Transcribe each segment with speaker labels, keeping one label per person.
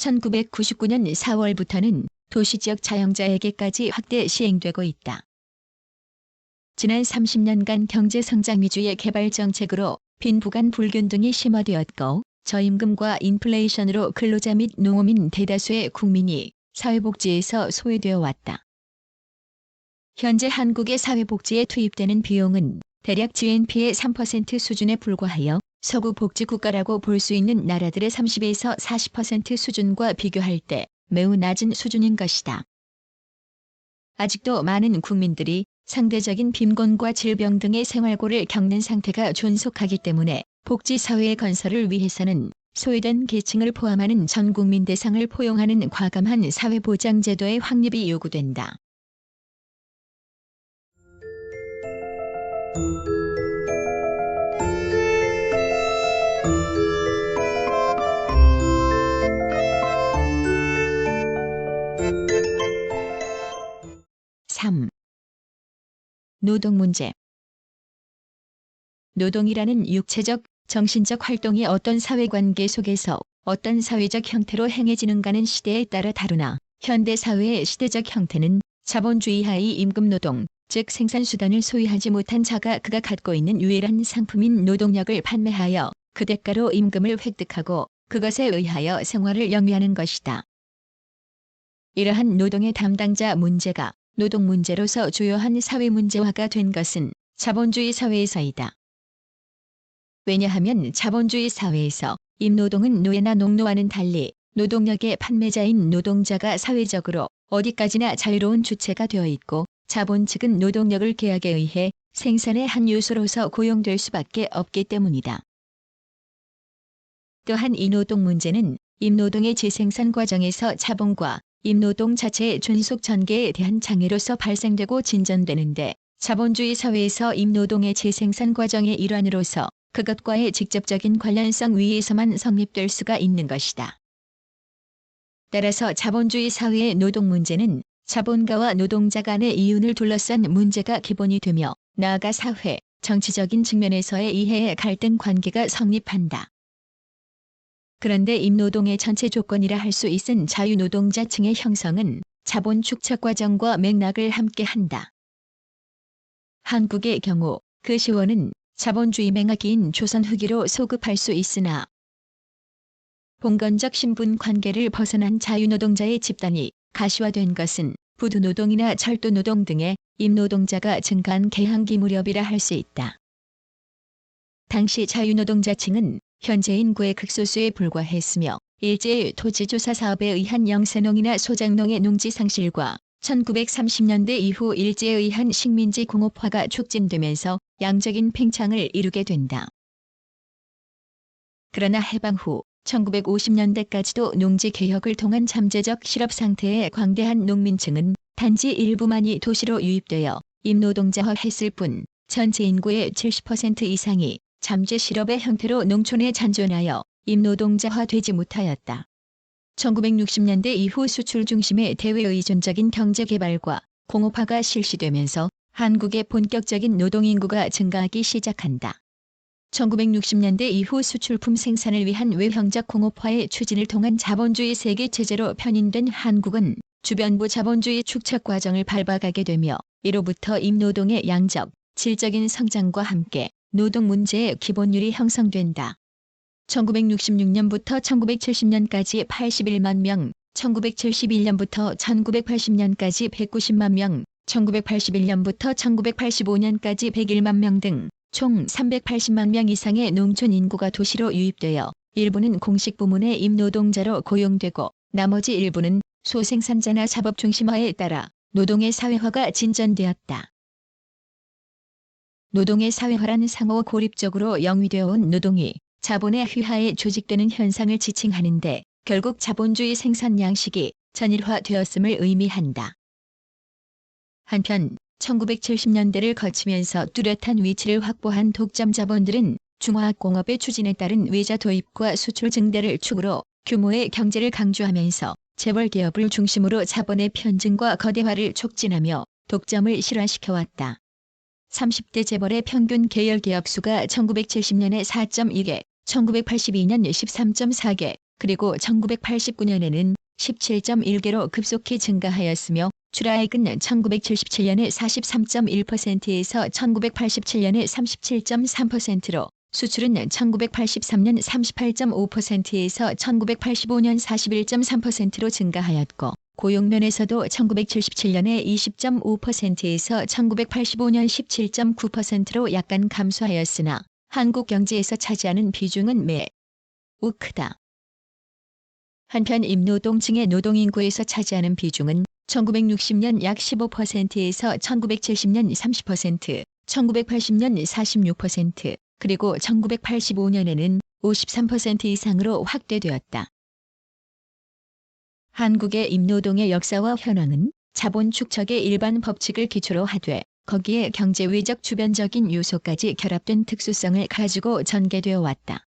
Speaker 1: 1999년 4월부터는 도시지역 자영자에게까지 확대 시행되고 있다. 지난 30년간 경제성장 위주의 개발 정책으로 빈부간 불균등이 심화되었고 저임금과 인플레이션으로 근로자 및 농어민 대다수의 국민이 사회복지에서 소외되어 왔다. 현재 한국의 사회복지에 투입되는 비용은 대략 GNP의 3% 수준에 불과하여 서구 복지국가라고 볼 수 있는 나라들의 30에서 40% 수준과 비교할 때 매우 낮은 수준인 것이다. 아직도 많은 국민들이 상대적인 빈곤과 질병 등의 생활고를 겪는 상태가 존속하기 때문에 복지사회의 건설을 위해서는 소외된 계층을 포함하는 전 국민 대상을 포용하는 과감한 사회보장제도의 확립이 요구된다. 노동 문제. 노동이라는 육체적, 정신적 활동이 어떤 사회관계 속에서 어떤 사회적 형태로 행해지는가는 시대에 따라 다르나 현대 사회의 시대적 형태는 자본주의하의 임금노동, 즉 생산수단을 소유하지 못한 자가 그가 갖고 있는 유일한 상품인 노동력을 판매하여 그 대가로 임금을 획득하고 그것에 의하여 생활을 영위하는 것이다. 이러한 노동의 담당자 문제가 노동 문제로서 주요한 사회 문제화가 된 것은 자본주의 사회에서이다. 왜냐하면 자본주의 사회에서 임노동은 노예나 농노와는 달리 노동력의 판매자인 노동자가 사회적으로 어디까지나 자유로운 주체가 되어 있고 자본 측은 노동력을 계약에 의해 생산의 한 요소로서 고용될 수밖에 없기 때문이다. 또한 이 노동 문제는 임노동의 재생산 과정에서 자본과 임노동 자체의 존속 전개에 대한 장애로서 발생되고 진전되는데 자본주의 사회에서 임노동의 재생산 과정의 일환으로서 그것과의 직접적인 관련성 위에서만 성립될 수가 있는 것이다. 따라서 자본주의 사회의 노동 문제는 자본가와 노동자 간의 이윤을 둘러싼 문제가 기본이 되며 나아가 사회, 정치적인 측면에서의 이해의 갈등 관계가 성립한다. 그런데 임노동의 전체 조건이라 할 수 있은 자유노동자층의 형성은 자본 축적 과정과 맥락을 함께한다. 한국의 경우 그 시원은 자본주의 맹학기인 조선 후기로 소급할 수 있으나 봉건적 신분 관계를 벗어난 자유노동자의 집단이 가시화된 것은 부두노동이나 철도노동 등의 임노동자가 증가한 개항기 무렵이라 할 수 있다. 당시 자유노동자층은 현재 인구의 극소수에 불과했으며 일제의 토지조사 사업에 의한 영세농이나 소작농의 농지 상실과 1930년대 이후 일제에 의한 식민지 공업화가 촉진되면서 양적인 팽창을 이루게 된다. 그러나 해방 후 1950년대까지도 농지 개혁을 통한 잠재적 실업 상태의 광대한 농민층은 단지 일부만이 도시로 유입되어 임노동자화했을 뿐 전체 인구의 70% 이상이 잠재 실업의 형태로 농촌에 잔존하여 임노동자화되지 못하였다. 1960년대 이후 수출 중심의 대외의존적인 경제개발과 공업화가 실시되면서 한국의 본격적인 노동인구가 증가하기 시작한다. 1960년대 이후 수출품 생산을 위한 외형적 공업화의 추진을 통한 자본주의 세계체제로 편인된 한국은 주변부 자본주의 축적 과정을 밟아가게 되며 이로부터 임노동의 양적, 질적인 성장과 함께 노동 문제의 기본율이 형성된다. 1966년부터 1970년까지 81만 명, 1971년부터 1980년까지 190만 명, 1981년부터 1985년까지 101만 명 등 총 380만 명 이상의 농촌 인구가 도시로 유입되어 일부는 공식 부문의 임노동자로 고용되고 나머지 일부는 소생산자나 작업 중심화에 따라 노동의 사회화가 진전되었다. 노동의 사회화란 상호 고립적으로 영위되어 온 노동이 자본의 휘하에 조직되는 현상을 지칭하는데 결국 자본주의 생산 양식이 전일화되었음을 의미한다. 한편 1970년대를 거치면서 뚜렷한 위치를 확보한 독점 자본들은 중화학공업의 추진에 따른 외자 도입과 수출 증대를 축으로 규모의 경제를 강조하면서 재벌 기업을 중심으로 자본의 편증과 거대화를 촉진하며 독점을 실화시켜왔다. 30대 재벌의 평균 계열 기업 수가 1970년에 4.2개, 1982년 13.4개, 그리고 1989년에는 17.1개로 급속히 증가하였으며 출하액은 1977년에 43.1%에서 1987년에 37.3%로 수출은 1983년 38.5%에서 1985년 41.3%로 증가하였고 고용면에서도 1977년에 20.5%에서 1985년 17.9%로 약간 감소하였으나 한국 경제에서 차지하는 비중은 매우 크다. 한편 임노동층의 노동인구에서 차지하는 비중은 1960년 약 15%에서 1970년 30%, 1980년 46%, 그리고 1985년에는 53% 이상으로 확대되었다. 한국의 임노동의 역사와 현황은 자본 축적의 일반 법칙을 기초로 하되 거기에 경제외적 주변적인 요소까지 결합된 특수성을 가지고 전개되어 왔다.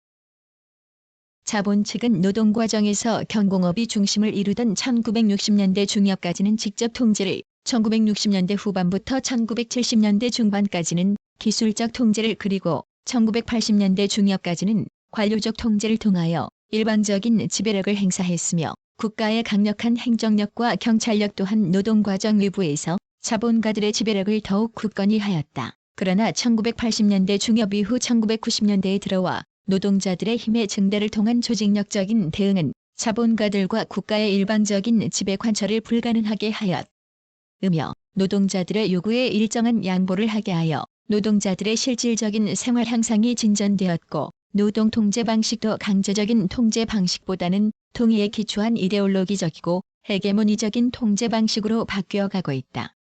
Speaker 1: 자본 측은 노동과정에서 경공업이 중심을 이루던 1960년대 중엽까지는 직접 통제를, 1960년대 후반부터 1970년대 중반까지는 기술적 통제를 그리고 1980년대 중엽까지는 관료적 통제를 통하여 일방적인 지배력을 행사했으며 국가의 강력한 행정력과 경찰력 또한 노동과정 외부에서 자본가들의 지배력을 더욱 굳건히 하였다. 그러나 1980년대 중엽 이후 1990년대에 들어와 노동자들의 힘의 증대를 통한 조직력적인 대응은 자본가들과 국가의 일방적인 지배 관철을 불가능하게 하였으며 노동자들의 요구에 일정한 양보를 하게 하여 노동자들의 실질적인 생활 향상이 진전되었고 노동 통제 방식도 강제적인 통제 방식보다는 통의에 기초한 이데올로기적이고 헤게모니적인 통제 방식으로 바뀌어가고 있다.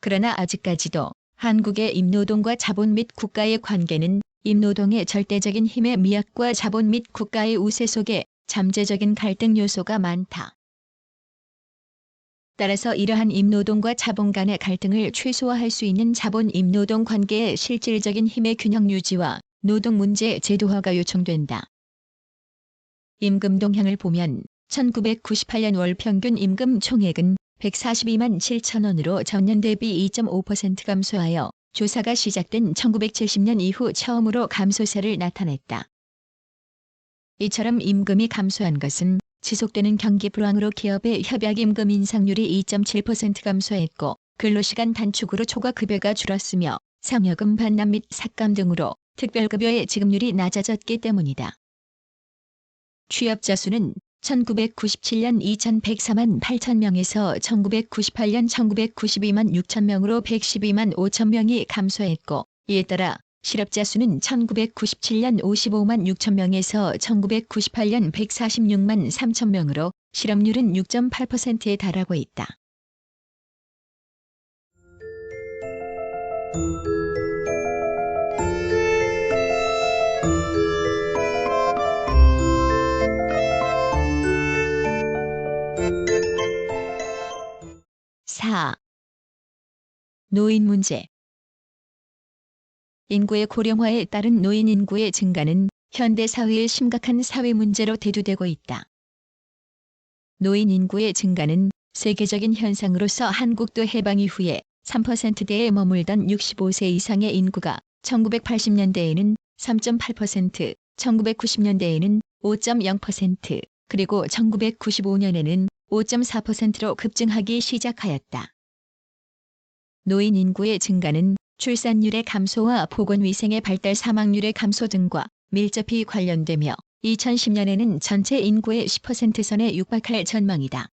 Speaker 1: 그러나 아직까지도 한국의 임노동과 자본 및 국가의 관계는 임노동의 절대적인 힘의 미학과 자본 및 국가의 우세 속에 잠재적인 갈등 요소가 많다. 따라서 이러한 임노동과 자본 간의 갈등을 최소화할 수 있는 자본 임노동 관계의 실질적인 힘의 균형 유지와 노동 문제 제도화가 요청된다. 임금 동향을 보면 1998년 월 평균 임금 총액은 142만 7천 원으로 전년 대비 2.5% 감소하여 조사가 시작된 1970년 이후 처음으로 감소세를 나타냈다. 이처럼 임금이 감소한 것은 지속되는 경기 불황으로 기업의 협약임금 인상률이 2.7% 감소했고 근로시간 단축으로 초과급여가 줄었으며 상여금 반납 및 삭감 등으로 특별급여의 지급률이 낮아졌기 때문이다. 취업자 수는 1997년 2104만 8천 명에서 1998년 1992만 6천 명으로 112만 5천 명이 감소했고 이에 따라 실업자 수는 1997년 55만 6천 명에서 1998년 146만 3천 명으로 실업률은 6.8%에 달하고 있다. 노인 문제. 인구의 고령화에 따른 노인 인구의 증가는 현대 사회의 심각한 사회 문제로 대두되고 있다. 노인 인구의 증가는 세계적인 현상으로서 한국도 해방 이후에 3%대에 머물던 65세 이상의 인구가 1980년대에는 3.8%, 1990년대에는 5.0%, 그리고 1995년에는 5.4%로 급증하기 시작하였다. 노인 인구의 증가는 출산율의 감소와 보건위생의 발달 사망률의 감소 등과 밀접히 관련되며 2010년에는 전체 인구의 10% 선에 육박할 전망이다.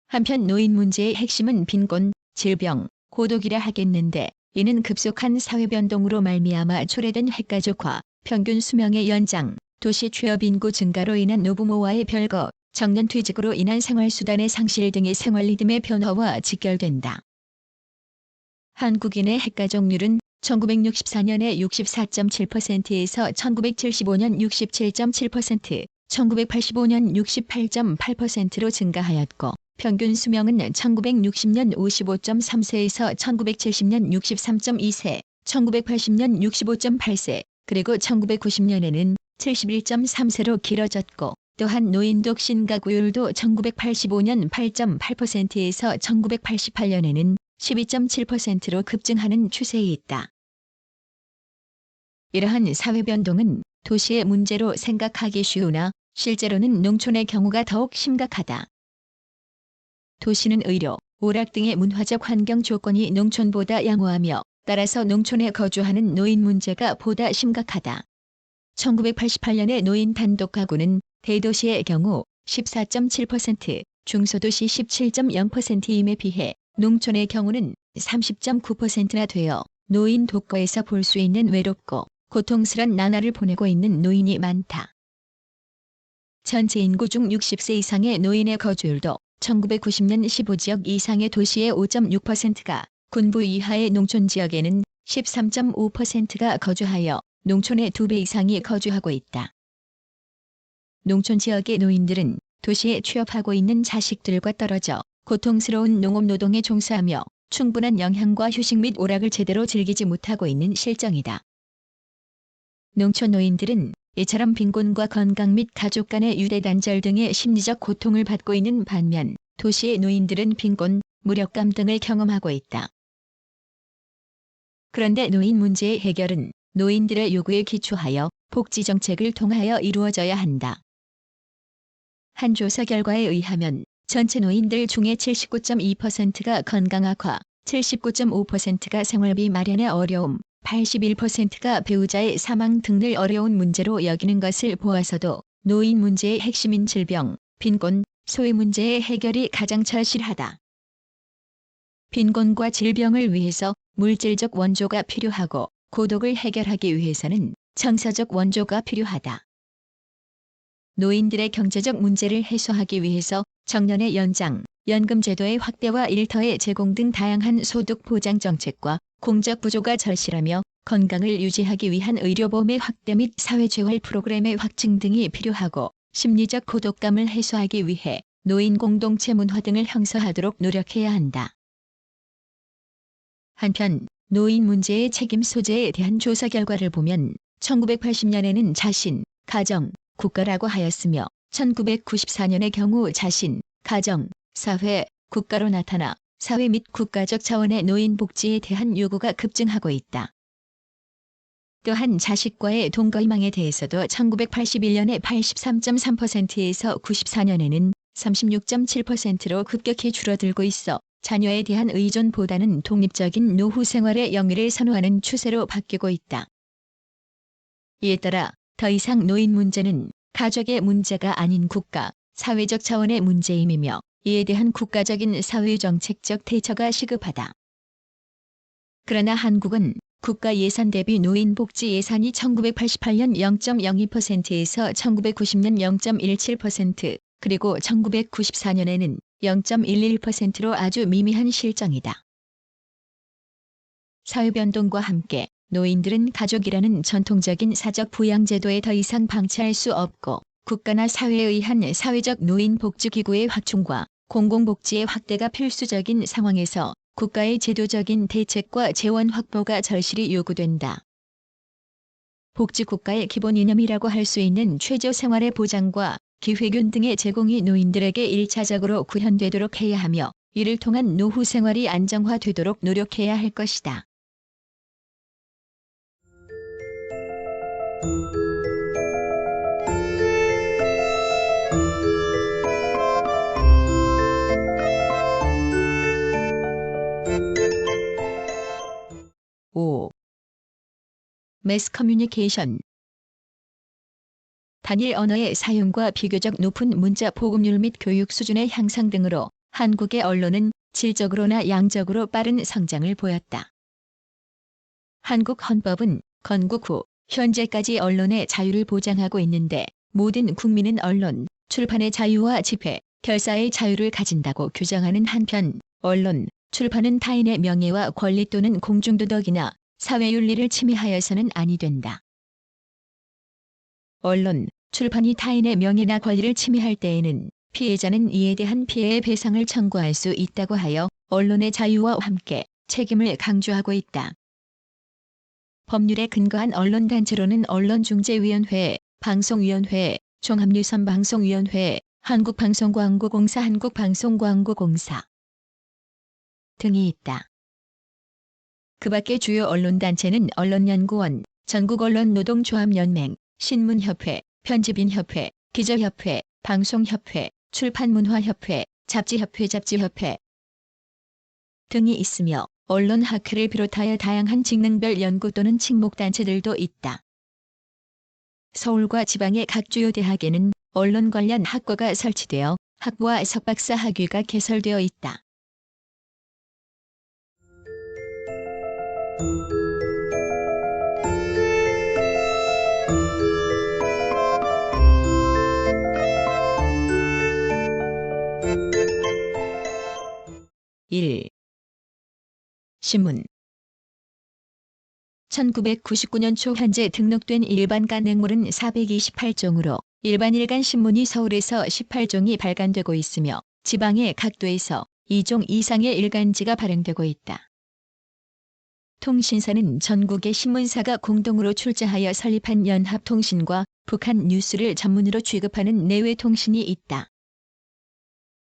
Speaker 1: 한편 노인 문제의 핵심은 빈곤, 질병, 고독이라 하겠는데 이는 급속한 사회변동으로 말미암아 초래된 핵가족화, 평균 수명의 연장, 도시 취업 인구 증가로 인한 노부모와의 별거, 정년퇴직으로 인한 생활수단의 상실 등의 생활 리듬의 변화와 직결된다. 한국인의 핵가족률은 1964년에 64.7%에서 1975년 67.7%, 1985년 68.8%로 증가하였고 평균 수명은 1960년 55.3세에서 1970년 63.2세, 1980년 65.8세, 그리고 1990년에는 71.3세로 길어졌고 또한 노인 독신 가구율도 1985년 8.8%에서 1988년에는 12.7%로 급증하는 추세에 있다. 이러한 사회 변동은 도시의 문제로 생각하기 쉬우나 실제로는 농촌의 경우가 더욱 심각하다. 도시는 의료, 오락 등의 문화적 환경 조건이 농촌보다 양호하며 따라서 농촌에 거주하는 노인 문제가 보다 심각하다. 1988년의 노인 단독 가구는 대도시의 경우 14.7%, 중소도시 17.0%임에 비해 농촌의 경우는 30.9%나 되어 노인 독거에서 볼 수 있는 외롭고 고통스런 나날을 보내고 있는 노인이 많다. 전체 인구 중 60세 이상의 노인의 거주율도 1990년 15지역 이상의 도시의 5.6%가, 군부 이하의 농촌 지역에는 13.5%가 거주하여 농촌의 2배 이상이 거주하고 있다. 농촌 지역의 노인들은 도시에 취업하고 있는 자식들과 떨어져 고통스러운 농업 노동에 종사하며 충분한 영양과 휴식 및 오락을 제대로 즐기지 못하고 있는 실정이다. 농촌 노인들은 이처럼 빈곤과 건강 및 가족 간의 유대 단절 등의 심리적 고통을 받고 있는 반면 도시의 노인들은 빈곤, 무력감 등을 경험하고 있다. 그런데 노인 문제의 해결은 노인들의 요구에 기초하여 복지 정책을 통하여 이루어져야 한다. 한 조사 결과에 의하면 전체 노인들 중에 79.2%가 건강 악화, 79.5%가 생활비 마련의 어려움, 81%가 배우자의 사망 등을 어려운 문제로 여기는 것을 보아서도 노인 문제의 핵심인 질병, 빈곤, 소외 문제의 해결이 가장 절실하다. 빈곤과 질병을 위해서 물질적 원조가 필요하고 고독을 해결하기 위해서는 정서적 원조가 필요하다. 노인들의 경제적 문제를 해소하기 위해서 정년의 연장, 연금 제도의 확대와 일터의 제공 등 다양한 소득 보장 정책과 공적 구조가 절실하며 건강을 유지하기 위한 의료보험의 확대 및 사회재활 프로그램의 확충 등이 필요하고 심리적 고독감을 해소하기 위해 노인 공동체 문화 등을 형성하도록 노력해야 한다. 한편 노인 문제의 책임 소재에 대한 조사 결과를 보면 1980년에는 자신, 가정, 국가라고 하였으며 1994년의 경우 자신, 가정, 사회, 국가로 나타나 사회 및 국가적 차원의 노인 복지에 대한 요구가 급증하고 있다. 또한 자식과의 동거희망에 대해서도 1981년에 83.3%에서 94년에는 36.7%로 급격히 줄어들고 있어 자녀에 대한 의존보다는 독립적인 노후 생활의 영위를 선호하는 추세로 바뀌고 있다. 이에 따라 더 이상 노인 문제는 가족의 문제가 아닌 국가, 사회적 차원의 문제임이며 이에 대한 국가적인 사회정책적 대처가 시급하다. 그러나 한국은 국가 예산 대비 노인 복지 예산이 1988년 0.02%에서 1990년 0.17%, 그리고 1994년에는 0.11%로 아주 미미한 실정이다. 사회변동과 함께 노인들은 가족이라는 전통적인 사적 부양제도에 더 이상 방치할 수 없고 국가나 사회에 의한 사회적 노인 복지기구의 확충과 공공복지의 확대가 필수적인 상황에서 국가의 제도적인 대책과 재원 확보가 절실히 요구된다. 복지국가의 기본 이념이라고 할 수 있는 최저 생활의 보장과 기회균 등의 제공이 노인들에게 1차적으로 구현되도록 해야 하며 이를 통한 노후 생활이 안정화되도록 노력해야 할 것이다. 매스 커뮤니케이션. 단일 언어의 사용과 비교적 높은 문자 보급률 및 교육 수준의 향상 등으로 한국의 언론은 질적으로나 양적으로 빠른 성장을 보였다. 한국 헌법은 건국 후 현재까지 언론의 자유를 보장하고 있는데 모든 국민은 언론, 출판의 자유와 집회, 결사의 자유를 가진다고 규정하는 한편 언론, 출판은 타인의 명예와 권리 또는 공중도덕이나 사회윤리를 침해하여서는 아니 된다. 언론, 출판이 타인의 명예나 권리를 침해할 때에는 피해자는 이에 대한 피해의 배상을 청구할 수 있다고 하여 언론의 자유와 함께 책임을 강조하고 있다. 법률에 근거한 언론단체로는 언론중재위원회, 방송위원회, 종합유선방송위원회, 한국방송광고공사, 한국방송광고공사 등이 있다. 그 밖에 주요 언론단체는 언론연구원, 전국언론노동조합연맹, 신문협회, 편집인협회, 기자협회, 방송협회, 출판문화협회, 잡지협회 등이 있으며 언론학회를 비롯하여 다양한 직능별 연구 또는 직목단체들도 있다. 서울과 지방의 각 주요 대학에는 언론 관련 학과가 설치되어 학부와 석박사 학위가 개설되어 있다. (1) 신문 1999년 초 현재 등록된 일반 간행물은 428종으로 일반 일간 신문이 서울에서 18종이 발간되고 있으며 지방의 각 도에서 2종 이상의 일간지가 발행되고 있다. 통신사는 전국의 신문사가 공동으로 출자하여 설립한 연합통신과 북한 뉴스를 전문으로 취급하는 내외 통신이 있다.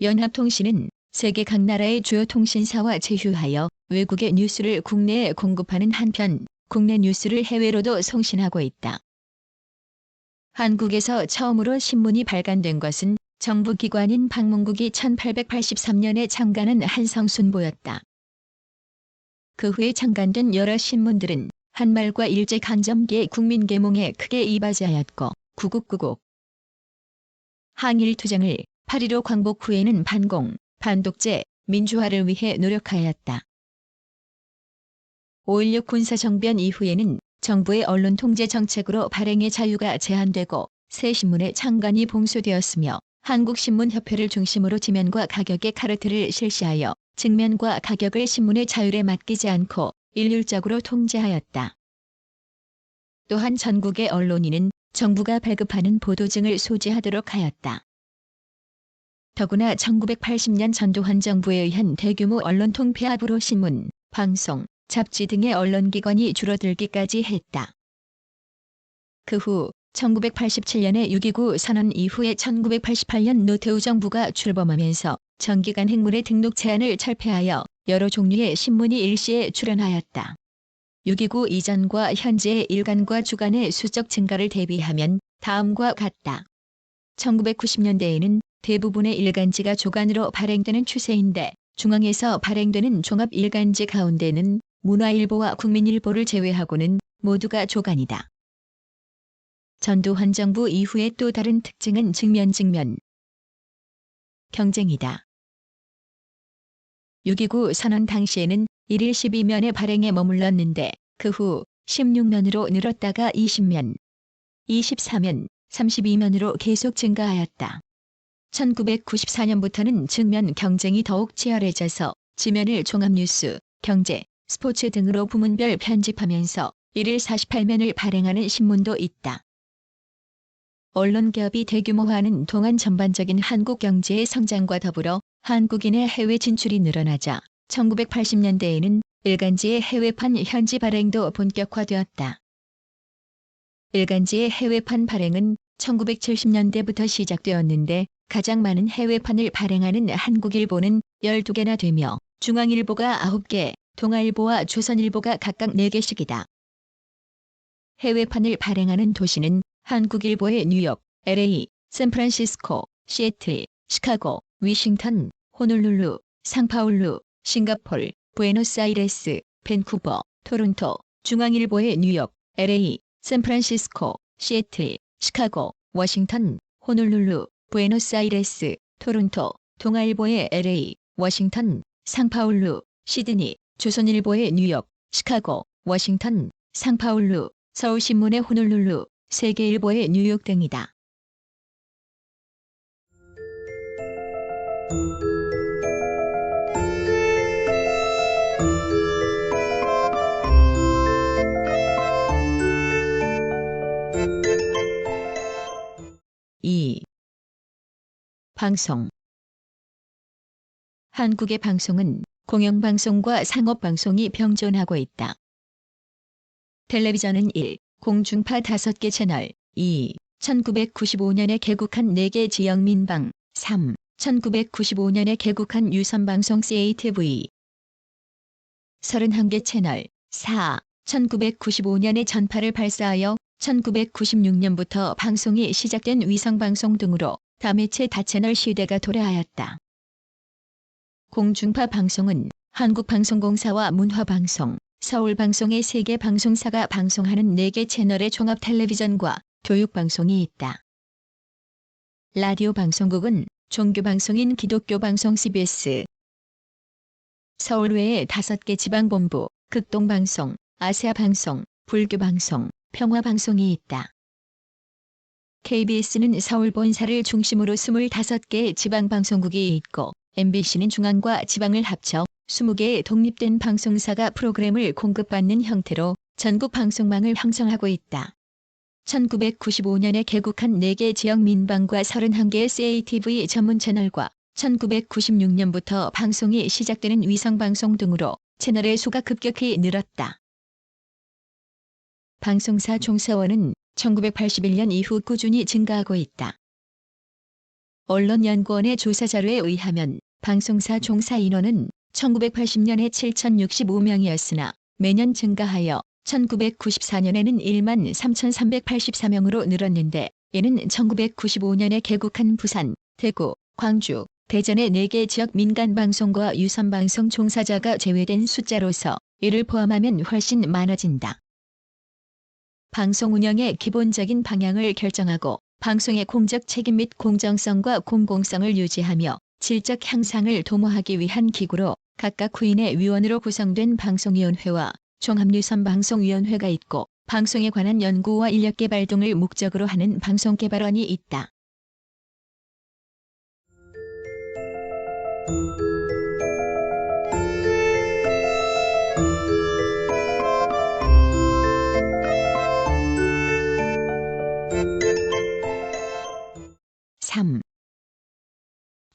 Speaker 1: 연합통신은 세계 각 나라의 주요 통신사와 제휴하여 외국의 뉴스를 국내에 공급하는 한편 국내 뉴스를 해외로도 송신하고 있다. 한국에서 처음으로 신문이 발간된 것은 정부기관인 방문국이 1883년에 창간한 한성순보였다. 그 후에 창간된 여러 신문들은 한말과 일제강점기의 국민계몽에 크게 이바지하였고 구국구국 항일투쟁을 8.15 광복 후에는 반공, 반독재, 민주화를 위해 노력하였다. 5.16 군사정변 이후에는 정부의 언론 통제 정책으로 발행의 자유가 제한되고 새 신문의 창간이 봉쇄되었으며 한국신문협회를 중심으로 지면과 가격의 카르텔을 실시하여 측면과 가격을 신문의 자율에 맡기지 않고 일률적으로 통제하였다. 또한 전국의 언론인은 정부가 발급하는 보도증을 소지하도록 하였다. 더구나 1980년 전두환 정부에 의한 대규모 언론 통폐합으로 신문, 방송, 잡지 등의 언론기관이 줄어들기까지 했다. 그 후 1987년의 6.29 선언 이후에 1988년 노태우 정부가 출범하면서 정기간 행물의 등록 제한을 철폐하여 여러 종류의 신문이 일시에 출연하였다. 6.29 이전과 현재의 일간과 주간의 수적 증가를 대비하면 다음과 같다. 1990년대에는 대부분의 일간지가 조간으로 발행되는 추세인데 중앙에서 발행되는 종합 일간지 가운데는 문화일보와 국민일보를 제외하고는 모두가 조간이다. 전두환 정부 이후의 또 다른 특징은 직면 경쟁이다. 6.29 선언 당시에는 1일 12면의 발행에 머물렀는데 그 후 16면으로 늘었다가 20면, 24면, 32면으로 계속 증가하였다. 1994년부터는 측면 경쟁이 더욱 치열해져서 지면을 종합뉴스, 경제, 스포츠 등으로 부문별 편집하면서 1일 48면을 발행하는 신문도 있다. 언론개업이 대규모화하는 동안 전반적인 한국 경제의 성장과 더불어 한국인의 해외 진출이 늘어나자 1980년대에는 일간지의 해외판 현지 발행도 본격화되었다. 일간지의 해외판 발행은 1970년대부터 시작되었는데 가장 많은 해외판을 발행하는 한국일보는 12개나 되며 중앙일보가 9개, 동아일보와 조선일보가 각각 4개씩이다. 해외판을 발행하는 도시는 한국일보의 뉴욕, LA, 샌프란시스코, 시애틀, 시카고, 위싱턴, 호놀룰루, 상파울루, 싱가폴, 부에노스아이레스, 밴쿠버, 토론토, 중앙일보의 뉴욕, LA, 샌프란시스코, 시애틀, 시카고, 워싱턴, 호놀룰루, 부에노스아이레스, 토론토, 동아일보의 LA, 워싱턴, 상파울루, 시드니, 조선일보의 뉴욕, 시카고, 워싱턴, 상파울루, 서울신문의 호놀룰루, 세계일보의 뉴욕 등이다. (2) 방송 한국의 방송은 공영방송과 상업방송이 병존하고 있다. 텔레비전은 1. 공중파 5개 채널 2. 1995년에 개국한 4개 지역민방 3. 1995년에 개국한 유선방송 CATV 31개 채널 4. 1995년에 전파를 발사하여 1996년부터 방송이 시작된 위성방송 등으로 다매체 다채널 시대가 도래하였다. 공중파 방송은 한국방송공사와 문화방송, 서울방송의 3개 방송사가 방송하는 4개 채널의 종합 텔레비전과 교육방송이 있다. 라디오 방송국은 종교방송인 기독교방송 CBS, 서울 외에 5개 지방본부, 극동방송, 아시아방송, 불교방송, 평화방송이 있다. KBS는 서울 본사를 중심으로 25개의 지방방송국이 있고 MBC는 중앙과 지방을 합쳐 20개의 독립된 방송사가 프로그램을 공급받는 형태로 전국 방송망을 형성하고 있다. 1995년에 개국한 4개 지역 민방과 31개의 CATV 전문 채널과 1996년부터 방송이 시작되는 위성방송 등으로 채널의 수가 급격히 늘었다. 방송사 종사원은 1981년 이후 꾸준히 증가하고 있다. 언론연구원의 조사 자료에 의하면 방송사 종사 인원은 1980년에 7,065명이었으나 매년 증가하여 1994년에는 1만 3,384명으로 늘었는데 이는 1995년에 개국한 부산, 대구, 광주, 대전의 4개 지역 민간방송과 유선방송 종사자가 제외된 숫자로서 이를 포함하면 훨씬 많아진다. 방송 운영의 기본적인 방향을 결정하고 방송의 공적 책임 및 공정성과 공공성을 유지하며 질적 향상을 도모하기 위한 기구로 각각 후인의 위원으로 구성된 방송위원회와 종합유선방송위원회가 있고 방송에 관한 연구와 인력개발 등을 목적으로 하는 방송개발원이 있다.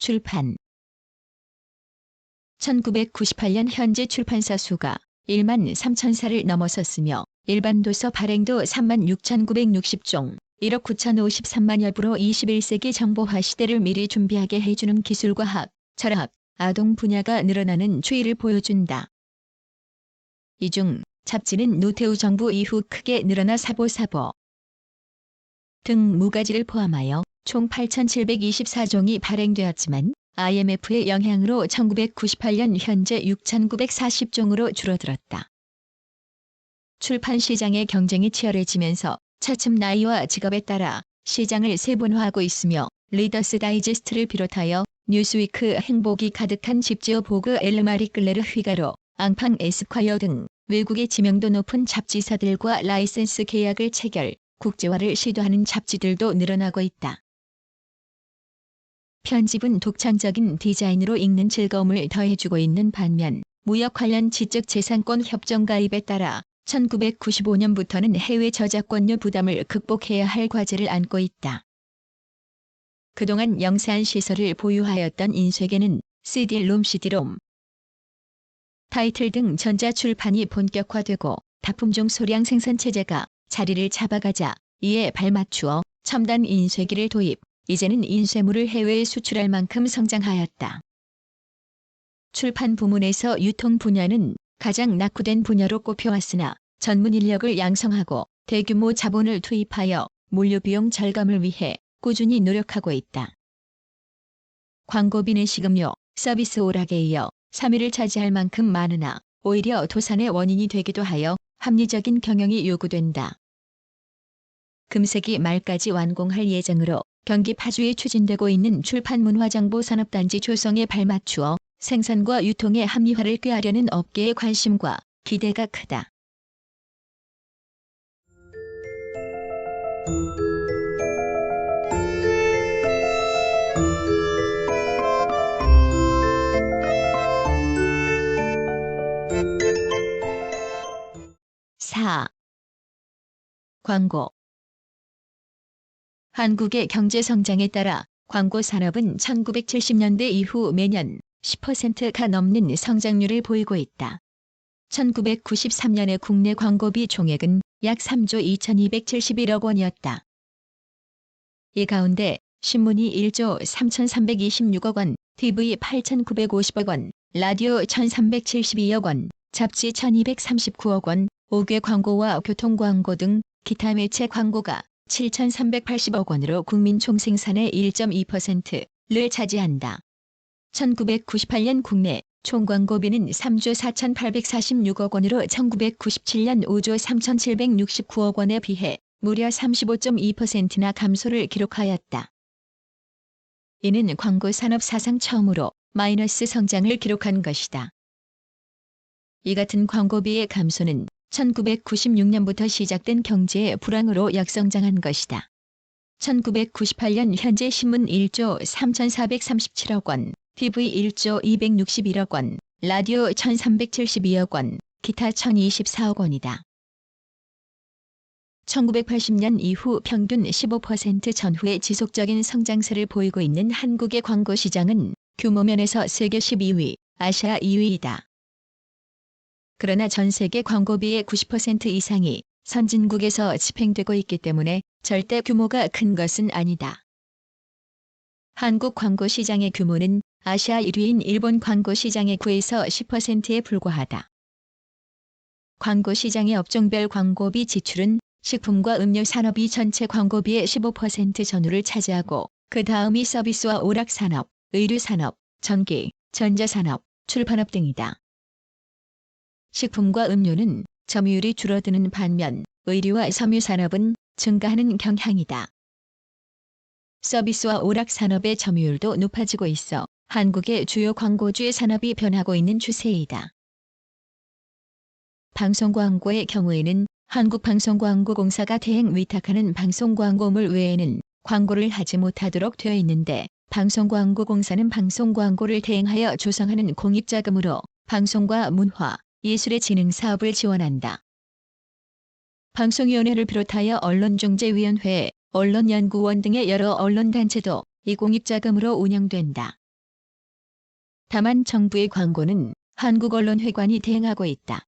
Speaker 1: 출판 1998년 현재 출판사 수가 1만 3천사를 넘어섰으며 일반 도서 발행도 3만 6,960종, 1억 9,053만여 부로 21세기 정보화 시대를 미리 준비하게 해주는 기술과학, 철학, 아동 분야가 늘어나는 추이를 보여준다. 이 중 잡지는 노태우 정부 이후 크게 늘어나 사보 등 무가지를 포함하여 총 8,724종이 발행되었지만 IMF의 영향으로 1998년 현재 6,940종으로 줄어들었다. 출판 시장의 경쟁이 치열해지면서 차츰 나이와 직업에 따라 시장을 세분화하고 있으며 리더스 다이제스트를 비롯하여 뉴스위크 행복이 가득한 집지어 보그 엘르마리 클레르 휘가로, 앙팡 에스콰이어 등 외국의 지명도 높은 잡지사들과 라이센스 계약을 체결, 국제화를 시도하는 잡지들도 늘어나고 있다. 편집은 독창적인 디자인으로 읽는 즐거움을 더해주고 있는 반면 무역 관련 지적재산권 협정 가입에 따라 1995년부터는 해외 저작권료 부담을 극복해야 할 과제를 안고 있다. 그동안 영세한 시설을 보유하였던 인쇄계는 CD-롬, CD-롬, 타이틀 등 전자출판이 본격화되고 다품종 소량 생산체제가 자리를 잡아가자 이에 발맞추어 첨단 인쇄기를 도입, 이제는 인쇄물을 해외에 수출할 만큼 성장하였다. 출판 부문에서 유통 분야는 가장 낙후된 분야로 꼽혀왔으나 전문 인력을 양성하고 대규모 자본을 투입하여 물류비용 절감을 위해 꾸준히 노력하고 있다. 광고비 내시금료, 서비스 오락에 이어 3위를 차지할 만큼 많으나 오히려 도산의 원인이 되기도 하여 합리적인 경영이 요구된다. 금세기 말까지 완공할 예정으로 경기 파주에 추진되고 있는 출판문화정보산업단지 조성에 발맞추어 생산과 유통의 합리화를 꾀하려는 업계의 관심과 기대가 크다. 광고. 한국의 경제 성장에 따라 광고 산업은 1970년대 이후 매년 10%가 넘는 성장률을 보이고 있다. 1993년의 국내 광고비 총액은 약 3조 2,271억 원이었다. 이 가운데 신문이 1조 3,326억 원, TV 8,950억 원, 라디오 1,372억 원, 잡지 1,239억 원, 5개 광고와 교통광고 등 기타 매체 광고가 7,380억 원으로 국민 총생산의 1.2%를 차지한다. 1998년 국내 총광고비는 3조 4,846억 원으로 1997년 5조 3,769억 원에 비해 무려 35.2%나 감소를 기록하였다. 이는 광고 산업 사상 처음으로 마이너스 성장을 기록한 것이다. 이 같은 광고비의 감소는 1996년부터 시작된 경제의 불황으로 역성장한 것이다. 1998년 현재 신문 1조 3,437억 원, TV 1조 261억 원, 라디오 1,372억 원, 기타 1,024억 원이다. 1980년 이후 평균 15% 전후의 지속적인 성장세를 보이고 있는 한국의 광고 시장은 규모 면에서 세계 12위, 아시아 2위이다. 그러나 전 세계 광고비의 90% 이상이 선진국에서 집행되고 있기 때문에 절대 규모가 큰 것은 아니다. 한국 광고 시장의 규모는 아시아 1위인 일본 광고 시장의 9에서 10%에 불과하다. 광고 시장의 업종별 광고비 지출은 식품과 음료 산업이 전체 광고비의 15% 전후를 차지하고 그 다음이 서비스와 오락산업, 의류산업, 전기, 전자산업, 출판업 등이다. 식품과 음료는 점유율이 줄어드는 반면 의류와 섬유산업은 증가하는 경향이다. 서비스와 오락산업의 점유율도 높아지고 있어 한국의 주요 광고주의 산업이 변하고 있는 추세이다. 방송광고의 경우에는 한국방송광고공사가 대행 위탁하는 방송광고물 외에는 광고를 하지 못하도록 되어 있는데 방송광고공사는 방송광고를 대행하여 조성하는 공익자금으로 방송과 문화, 예술의 진흥 사업을 지원한다. 방송위원회를 비롯하여 언론중재위원회, 언론연구원 등의 여러 언론단체도 이 공익자금으로 운영된다. 다만 정부의 광고는 한국언론회관이 대행하고 있다.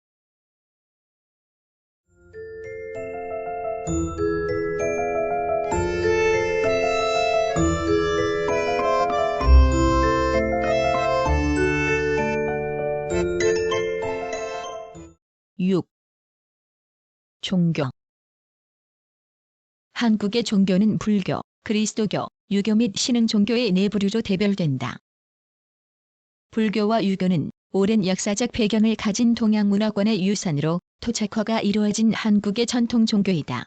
Speaker 1: (6) 종교. 한국의 종교는 불교, 그리스도교, 유교 및 신흥 종교의 네 부류로 대별된다. 불교와 유교는 오랜 역사적 배경을 가진 동양 문화권의 유산으로 토착화가 이루어진 한국의 전통 종교이다.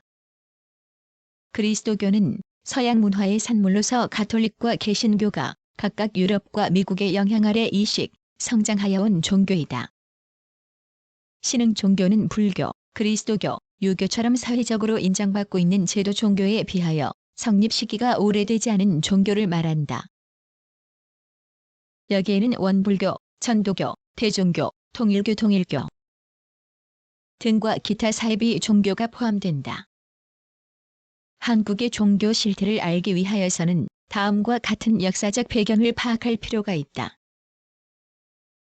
Speaker 1: 그리스도교는 서양 문화의 산물로서 가톨릭과 개신교가 각각 유럽과 미국의 영향 아래 이식, 성장하여 온 종교이다. 신흥 종교는 불교, 그리스도교, 유교처럼 사회적으로 인정받고 있는 제도 종교에 비하여 성립 시기가 오래되지 않은 종교를 말한다. 여기에는 원불교, 천도교, 대종교, 통일교 등과 기타 사이비 종교가 포함된다. 한국의 종교 실태를 알기 위하여서는 다음과 같은 역사적 배경을 파악할 필요가 있다.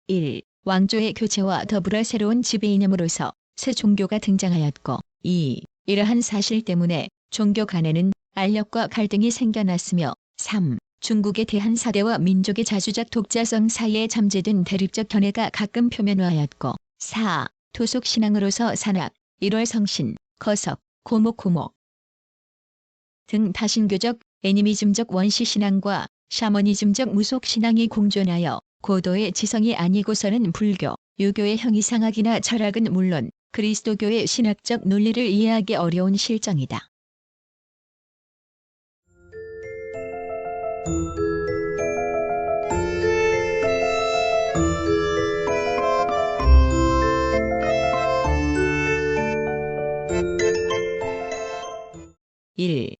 Speaker 1: 1. 왕조의 교체와 더불어 새로운 지배 이념으로서 새 종교가 등장하였고 2. 이러한 사실 때문에 종교 간에는 알력과 갈등이 생겨났으며 3. 중국에 대한 사대와 민족의 자주적 독자성 사이에 잠재된 대립적 견해가 가끔 표면화하였고 4. 토속 신앙으로서 산악, 일월성신, 거석, 고목 등 다신교적, 애니미즘적 원시신앙과 샤머니즘적 무속신앙이 공존하여 고도의 지성이 아니고서는 불교, 유교의 형이상학이나 철학은 물론 그리스도교의 신학적 논리를 이해하기 어려운 실정이다. (1)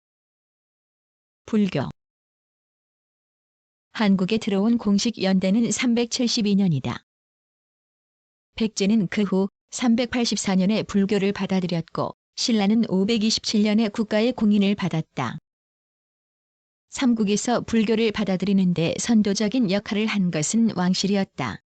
Speaker 1: 불교. 한국에 들어온 공식 연대는 372년이다. 백제는 그 후 384년에 불교를 받아들였고 신라는 527년에 국가의 공인을 받았다. 삼국에서 불교를 받아들이는 데 선도적인 역할을 한 것은 왕실이었다.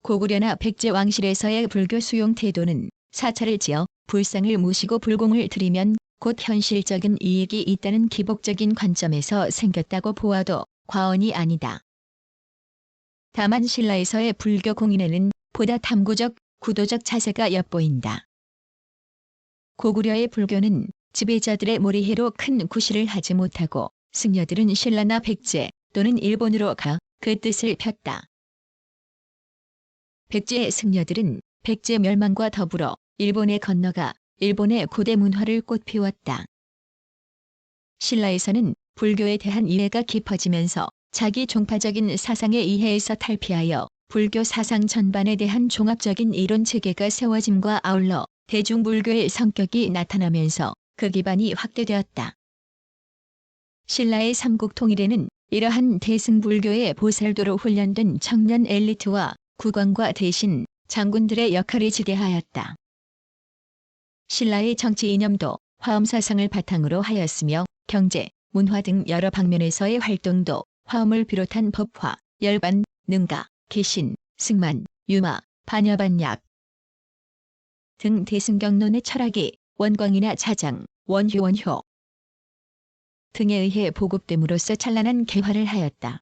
Speaker 1: 고구려나 백제 왕실에서의 불교 수용 태도는 사찰을 지어 불상을 모시고 불공을 드리면 곧 현실적인 이익이 있다는 기복적인 관점에서 생겼다고 보아도 과언이 아니다. 다만 신라에서의 불교 공인에는 보다 탐구적, 구도적 자세가 엿보인다. 고구려의 불교는 지배자들의 몰이해로 큰 구실을 하지 못하고 승려들은 신라나 백제 또는 일본으로 가 그 뜻을 폈다. 백제의 승려들은 백제 멸망과 더불어 일본에 건너가 일본의 고대 문화를 꽃피웠다. 신라에서는 불교에 대한 이해가 깊어지면서 자기 종파적인 사상의 이해에서 탈피하여 불교 사상 전반에 대한 종합적인 이론 체계가 세워짐과 아울러 대중불교의 성격이 나타나면서 그 기반이 확대되었다. 신라의 삼국통일에는 이러한 대승불교의 보살도로 훈련된 청년 엘리트와 국왕과 대신, 장군들의 역할이 지대하였다. 신라의 정치 이념도 화엄사상을 바탕으로 하였으며 경제, 문화 등 여러 방면에서의 활동도 화엄을 비롯한 법화, 열반, 능가, 개신, 승만, 유마, 반야반약 등 대승경론의 철학이 원광이나 자장, 원효 등에 의해 보급됨으로써 찬란한 개화를 하였다.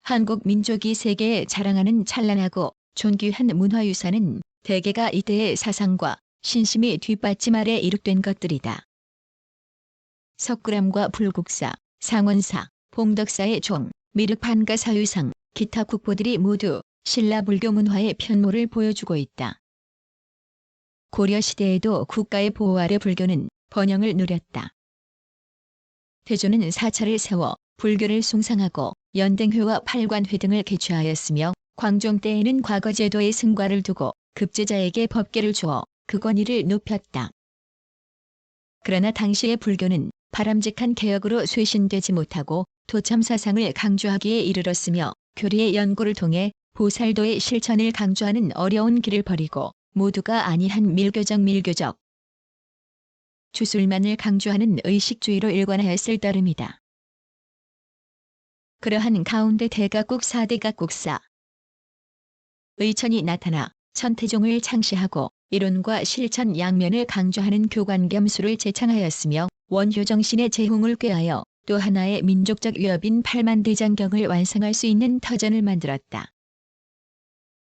Speaker 1: 한국 민족이 세계에 자랑하는 찬란하고 존귀한 문화유산은 대개가 이때의 사상과 신심이 뒷받침 아래 이룩된 것들이다. 석굴암과 불국사, 상원사, 봉덕사의 종, 미륵판가 사유상, 기타 국보들이 모두 신라 불교 문화의 편모를 보여주고 있다. 고려시대에도 국가의 보호 아래 불교는 번영을 누렸다. 태조는 사찰을 세워 불교를 숭상하고 연등회와 팔관회 등을 개최하였으며 광종 때에는 과거 제도의 승과를 두고 급제자에게 법계를 주어 그 권위를 높였다. 그러나 당시의 불교는 바람직한 개혁으로 쇄신되지 못하고 도참사상을 강조하기에 이르렀으며 교리의 연구를 통해 보살도의 실천을 강조하는 어려운 길을 버리고 모두가 아니한 밀교적 주술만을 강조하는 의식주의로 일관하였을 따름이다. 그러한 가운데 대각국 4대각국사 의천이 나타나 천태종을 창시하고 이론과 실천 양면을 강조하는 교관 겸 수를 제창하였으며 원효 정신의 재홍을 꾀하여 또 하나의 민족적 위협인 팔만대장경을 완성할 수 있는 터전을 만들었다.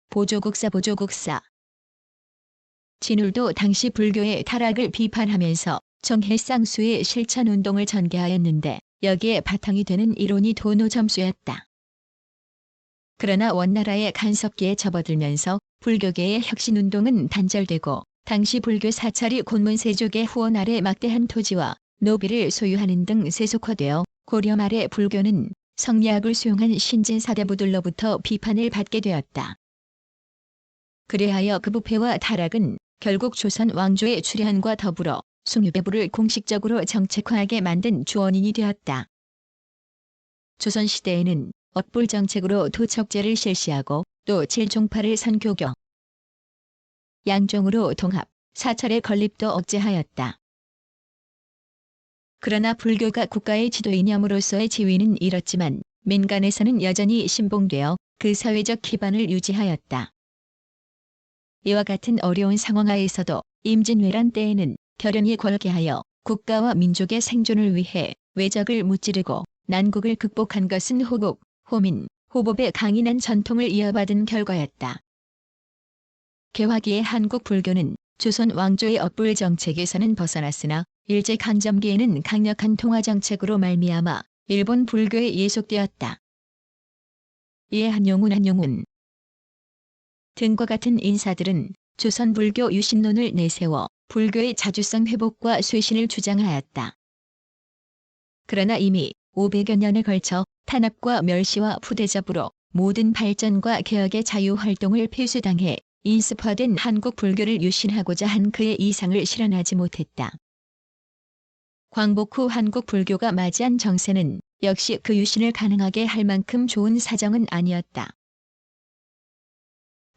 Speaker 1: 보조국사 진울도 당시 불교의 타락을 비판하면서 정해쌍수의 실천운동을 전개하였는데 여기에 바탕이 되는 이론이 도노점수였다. 그러나 원나라의 간섭기에 접어들면서 불교계의 혁신운동은 단절되고 당시 불교 사찰이 곤문세족의 후원 아래 막대한 토지와 노비를 소유하는 등 세속화되어 고려 말의 불교는 성리학을 수용한 신진사대부들로부터 비판을 받게 되었다. 그리하여 그 부패와 타락은 결국 조선 왕조의 출현과 더불어 숭유배부를 공식적으로 정책화하게 만든 주원인이 되었다. 조선시대에는 억불 정책으로 도척제를 실시하고 또 칠종파를 선교교 양종으로 통합, 사찰의 건립도 억제하였다. 그러나 불교가 국가의 지도 이념으로서의 지위는 잃었지만 민간에서는 여전히 신봉되어 그 사회적 기반을 유지하였다. 이와 같은 어려운 상황 하에서도 임진왜란 때에는 결연히 권계하여 국가와 민족의 생존을 위해 외적을 무찌르고 난국을 극복한 것은 호국, 호민, 호법의 강인한 전통을 이어받은 결과였다. 개화기의 한국 불교는 조선 왕조의 억불 정책에서는 벗어났으나 일제강점기에는 강력한 통화정책으로 말미암아 일본 불교에 예속되었다. 이에 한용운 등과 같은 인사들은 조선 불교 유신론을 내세워 불교의 자주성 회복과 쇄신을 주장하였다. 그러나 이미 500여 년에 걸쳐 탄압과 멸시와 푸대접으로 모든 발전과 개혁의 자유활동을 폐쇄당해 인습화된 한국 불교를 유신하고자 한 그의 이상을 실현하지 못했다. 광복 후 한국 불교가 맞이한 정세는 역시 그 유신을 가능하게 할 만큼 좋은 사정은 아니었다.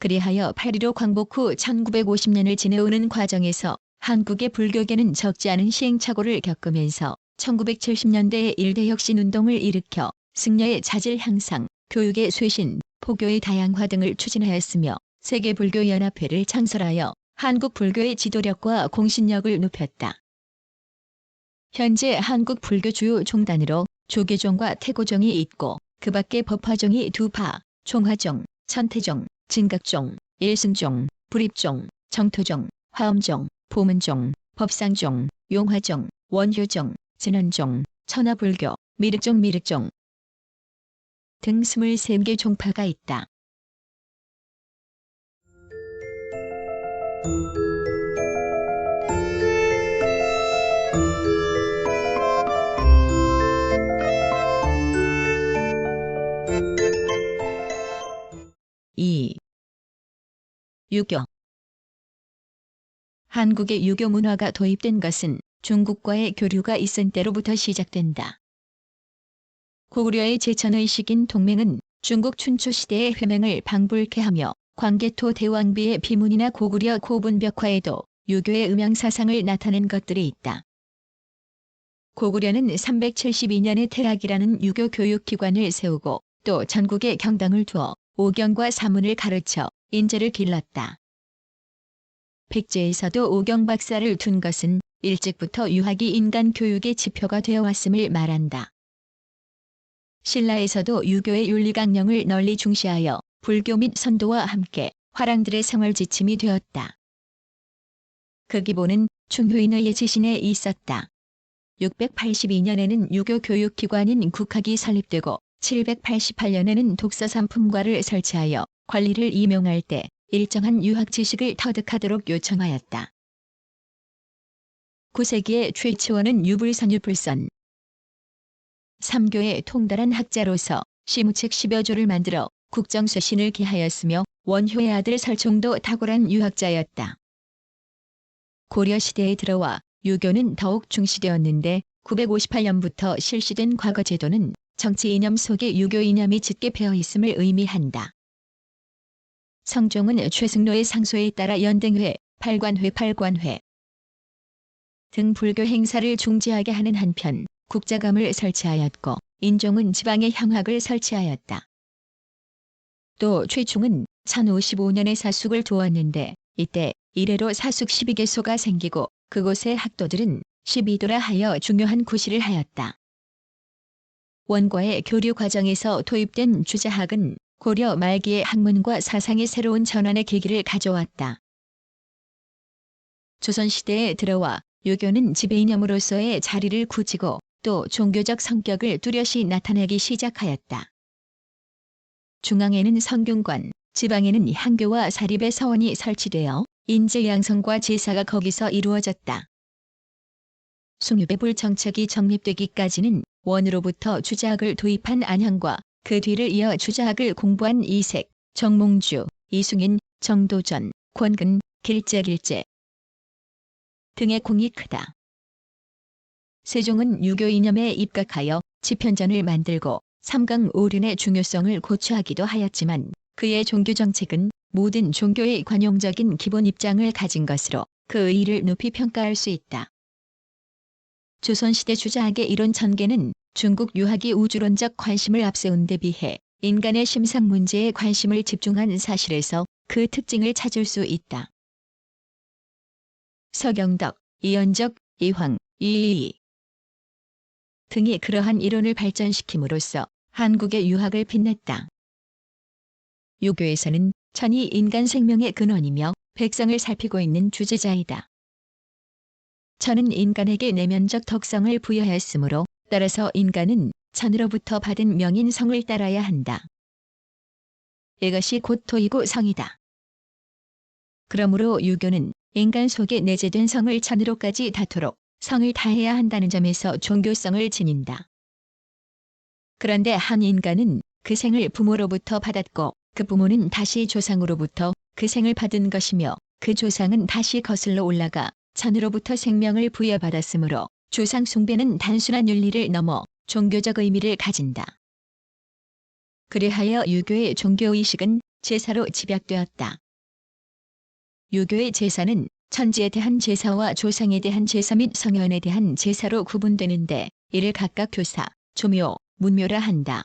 Speaker 1: 그리하여 8.15 광복 후 1950년을 지내오는 과정에서 한국의 불교계는 적지 않은 시행착오를 겪으면서 1970년대에 일대 혁신운동을 일으켜 승려의 자질 향상, 교육의 쇄신, 포교의 다양화 등을 추진하였으며 세계불교연합회를 창설하여 한국 불교의 지도력과 공신력을 높였다. 현재 한국 불교 주요 종단으로 조계종과 태고종이 있고 그 밖에 법화종이 2파, 총화종, 천태종, 진각종, 일승종, 불입종, 정토종, 화엄종, 보문종, 법상종, 용화종, 원효종, 진원종, 천하불교, 미륵종 등 23개 종파가 있다. 유교. 한국의 유교 문화가 도입된 것은 중국과의 교류가 있은 때로부터 시작된다. 고구려의 제천의식인 동맹은 중국 춘추 시대의 회맹을 방불케 하며 광개토 대왕비의 비문이나 고구려 고분벽화에도 유교의 음양사상을 나타낸 것들이 있다. 고구려는 372년에 태락이라는 유교 교육기관을 세우고 또 전국에 경당을 두어 오경과 사문을 가르쳐 인재를 길렀다. 백제에서도 오경박사를 둔 것은 일찍부터 유학이 인간 교육의 지표가 되어 왔음을 말한다. 신라에서도 유교의 윤리강령을 널리 중시하여 불교 및 선도와 함께 화랑들의 생활 지침이 되었다. 그 기본은 충효인의 지신에 있었다. 682년에는 유교 교육기관인 국학이 설립되고 788년에는 독서산품과를 설치하여 관리를 임용할 때 일정한 유학 지식을 터득하도록 요청하였다. 9세기의 최치원은 유불선 3교에 통달한 학자로서 시무책 10여 조를 만들어 국정쇄신을 기하였으며 원효의 아들 설총도 탁월한 유학자였다. 고려시대에 들어와 유교는 더욱 중시되었는데 958년부터 실시된 과거제도는 정치 이념 속에 유교 이념이 짙게 배어 있음을 의미한다. 성종은 최승로의 상소에 따라 연등회, 팔관회 등 불교 행사를 중지하게 하는 한편 국자감을 설치하였고 인종은 지방에 향학을 설치하였다. 또 최충은 1055년에 사숙을 두었는데 이때 이래로 사숙 12개소가 생기고 그곳의 학도들은 12도라 하여 중요한 구실을 하였다. 원과의 교류 과정에서 도입된 주자학은 고려 말기의 학문과 사상의 새로운 전환의 계기를 가져왔다. 조선시대에 들어와 유교는 지배이념으로서의 자리를 굳히고 또 종교적 성격을 뚜렷이 나타내기 시작하였다. 중앙에는 성균관, 지방에는 향교와 사립의 서원이 설치되어 인재 양성과 제사가 거기서 이루어졌다. 숭유배불 정책이 정립되기까지는 원으로부터 주자학을 도입한 안향과 그 뒤를 이어 주자학을 공부한 이색, 정몽주, 이숭인, 정도전, 권근, 길재 등의 공이 크다. 세종은 유교 이념에 입각하여 지편전을 만들고 삼강오륜의 중요성을 고취하기도 하였지만 그의 종교정책은 모든 종교의 관용적인 기본 입장을 가진 것으로 그 의의를 높이 평가할 수 있다. 조선시대 주자학의 이론 전개는 중국 유학이 우주론적 관심을 앞세운 데 비해 인간의 심상 문제에 관심을 집중한 사실에서 그 특징을 찾을 수 있다. 서경덕, 이연적, 이황, 이의 등이 그러한 이론을 발전시킴으로써 한국의 유학을 빛냈다. 유교에서는 천이 인간 생명의 근원이며 백성을 살피고 있는 주제자이다. 천은 인간에게 내면적 덕성을 부여했으므로 따라서 인간은 천으로부터 받은 명인 성을 따라야 한다. 이것이 곧 도이고 성이다. 그러므로 유교는 인간 속에 내재된 성을 천으로까지 닿도록 성을 다해야 한다는 점에서 종교성을 지닌다. 그런데 한 인간은 그 생을 부모로부터 받았고 그 부모는 다시 조상으로부터 그 생을 받은 것이며 그 조상은 다시 거슬러 올라가 천으로부터 생명을 부여받았으므로 조상 숭배는 단순한 윤리를 넘어 종교적 의미를 가진다. 그리하여 유교의 종교의식은 제사로 집약되었다. 유교의 제사는 천지에 대한 제사와 조상에 대한 제사 및 성현에 대한 제사로 구분되는데 이를 각각 교사, 조묘, 문묘라 한다.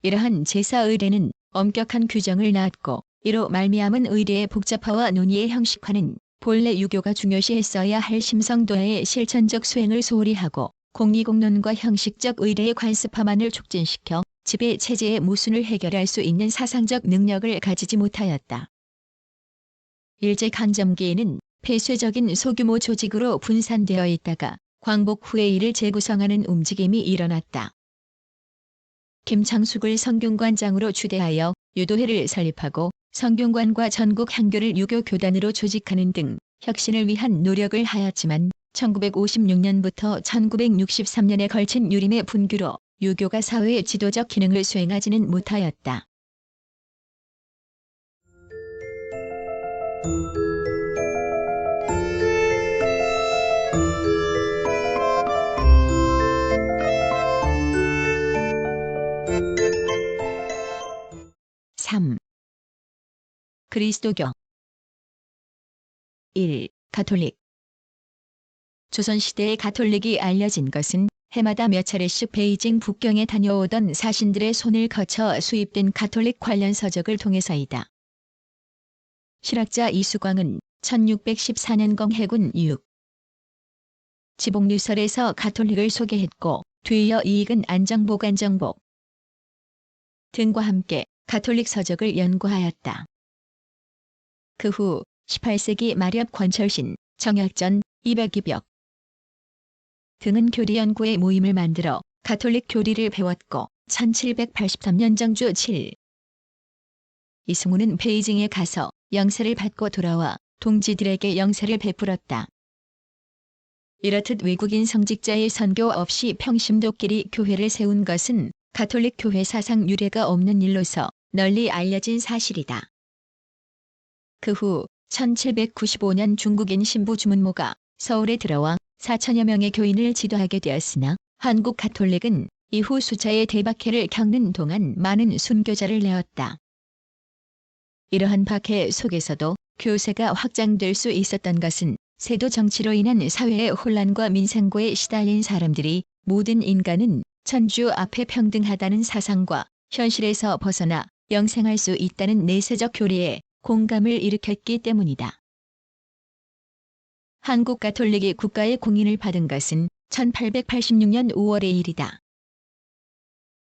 Speaker 1: 이러한 제사 의례는 엄격한 규정을 낳았고 이로 말미암은 의례의 복잡화와 논의의 형식화는 본래 유교가 중요시했어야 할 심성도의 실천적 수행을 소홀히 하고 공리공론과 형식적 의례의 관습화만을 촉진시켜 지배 체제의 모순을 해결할 수 있는 사상적 능력을 가지지 못하였다. 일제강점기에는 폐쇄적인 소규모 조직으로 분산되어 있다가 광복 후에 이를 재구성하는 움직임이 일어났다. 김창숙을 성균관장으로 추대하여 유도회를 설립하고 성균관과 전국 향교를 유교 교단으로 조직하는 등 혁신을 위한 노력을 하였지만 1956년부터 1963년에 걸친 유림의 분규로 유교가 사회의 지도적 기능을 수행하지는 못하였다. 그리스도교 1. 가톨릭 조선시대의 가톨릭이 알려진 것은 해마다 몇 차례씩 베이징 북경에 다녀오던 사신들의 손을 거쳐 수입된 가톨릭 관련 서적을 통해서이다. 실학자 이수광은 1614년경 해군 6. 지복유설에서 가톨릭을 소개했고 뒤이어 이익은 안정복 등과 함께 가톨릭 서적을 연구하였다. 그 후 18세기 말엽 권철신, 정약전, 이백이벽 등은 교리 연구의 모임을 만들어 가톨릭 교리를 배웠고 1783년 정주 7. 이승우는 베이징에 가서 영세를 받고 돌아와 동지들에게 영세를 베풀었다. 이렇듯 외국인 성직자의 선교 없이 평신도끼리 교회를 세운 것은 가톨릭 교회 사상 유례가 없는 일로서 널리 알려진 사실이다. 그 후 1795년 중국인 신부 주문모가 서울에 들어와 4천여 명의 교인을 지도하게 되었으나 한국 가톨릭은 이후 수차의 대박해를 겪는 동안 많은 순교자를 내었다. 이러한 박해 속에서도 교세가 확장될 수 있었던 것은 세도 정치로 인한 사회의 혼란과 민생고에 시달린 사람들이 모든 인간은 천주 앞에 평등하다는 사상과 현실에서 벗어나 영생할 수 있다는 내세적 교리에 공감을 일으켰기 때문이다. 한국 가톨릭이 국가의 공인을 받은 것은 1886년 5월의 일이다.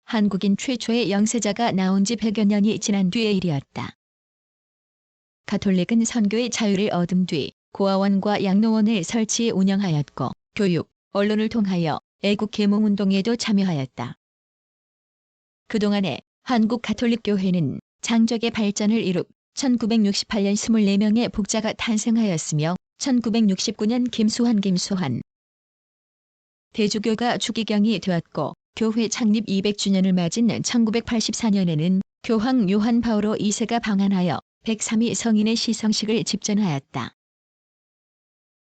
Speaker 1: 한국인 최초의 영세자가 나온 지 100여 년이 지난 뒤의 일이었다. 가톨릭은 선교의 자유를 얻은 뒤 고아원과 양로원을 설치해 운영하였고 교육, 언론을 통하여 애국 계몽운동에도 참여하였다. 그동안에 한국 가톨릭 교회는 장족의 발전을 이룩 1968년 24명의 복자가 탄생하였으며 1969년 김수환 대주교가 추기경이 되었고 교회 창립 200주년을 맞은 1984년에는 교황 요한 바오로 2세가 방한하여 103위 성인의 시성식을 집전하였다.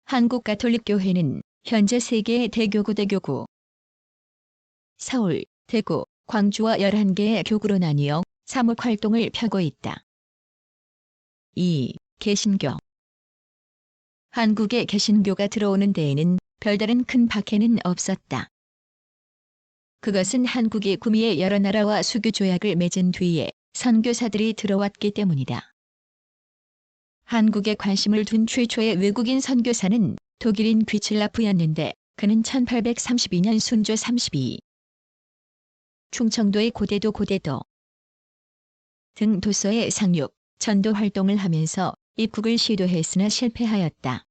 Speaker 1: 한국 가톨릭 교회는 현재 3개의 대교구 서울, 대구, 광주와 11개의 교구로 나뉘어 사목 활동을 펴고 있다. 2. 개신교 한국에 개신교가 들어오는 데에는 별다른 큰 박해는 없었다. 그것은 한국이 구미의 여러 나라와 수교 조약을 맺은 뒤에 선교사들이 들어왔기 때문이다. 한국에 관심을 둔 최초의 외국인 선교사는 독일인 귀칠라프였는데 그는 1832년 순조 32. 충청도의 고대도 등 도서의 상륙, 전도 활동을 하면서 입국을 시도했으나 실패하였다.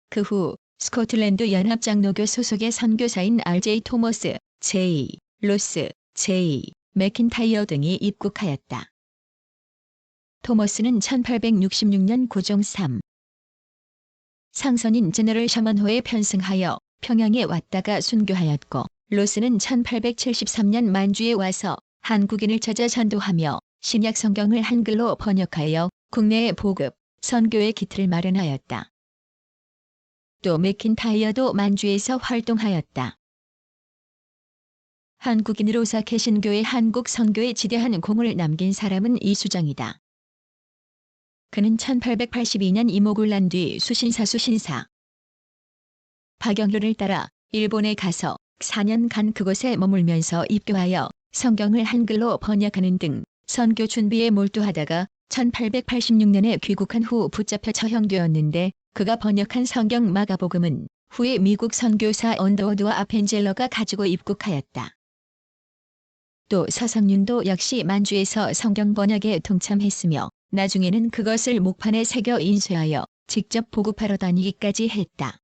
Speaker 1: 그 후 스코틀랜드 연합장로교 소속의 선교사인 R.J. 토머스, J. 로스, J. 맥킨타이어 등이 입국하였다. 토머스는 1866년 고종 3. 상선인 제너럴 셔먼호에 편승하여 평양에 왔다가 순교하였고 로스는 1873년 만주에 와서 한국인을 찾아 전도하며 신약 성경을 한글로 번역하여 국내에 보급, 선교의 기틀을 마련하였다. 또 맥킨타이어도 만주에서 활동하였다. 한국인으로서 개신교의 한국 선교에 지대한 공을 남긴 사람은 이수정이다. 그는 1882년 이목을 난 뒤 수신사 박영로를 따라 일본에 가서 4년간 그곳에 머물면서 입교하여 성경을 한글로 번역하는 등 선교 준비에 몰두하다가 1886년에 귀국한 후 붙잡혀 처형되었는데 그가 번역한 성경 마가복음은 후에 미국 선교사 언더워드와 아펜젤러가 가지고 입국하였다. 또 서성윤도 역시 만주에서 성경 번역에 동참했으며 나중에는 그것을 목판에 새겨 인쇄하여 직접 보급하러 다니기까지 했다.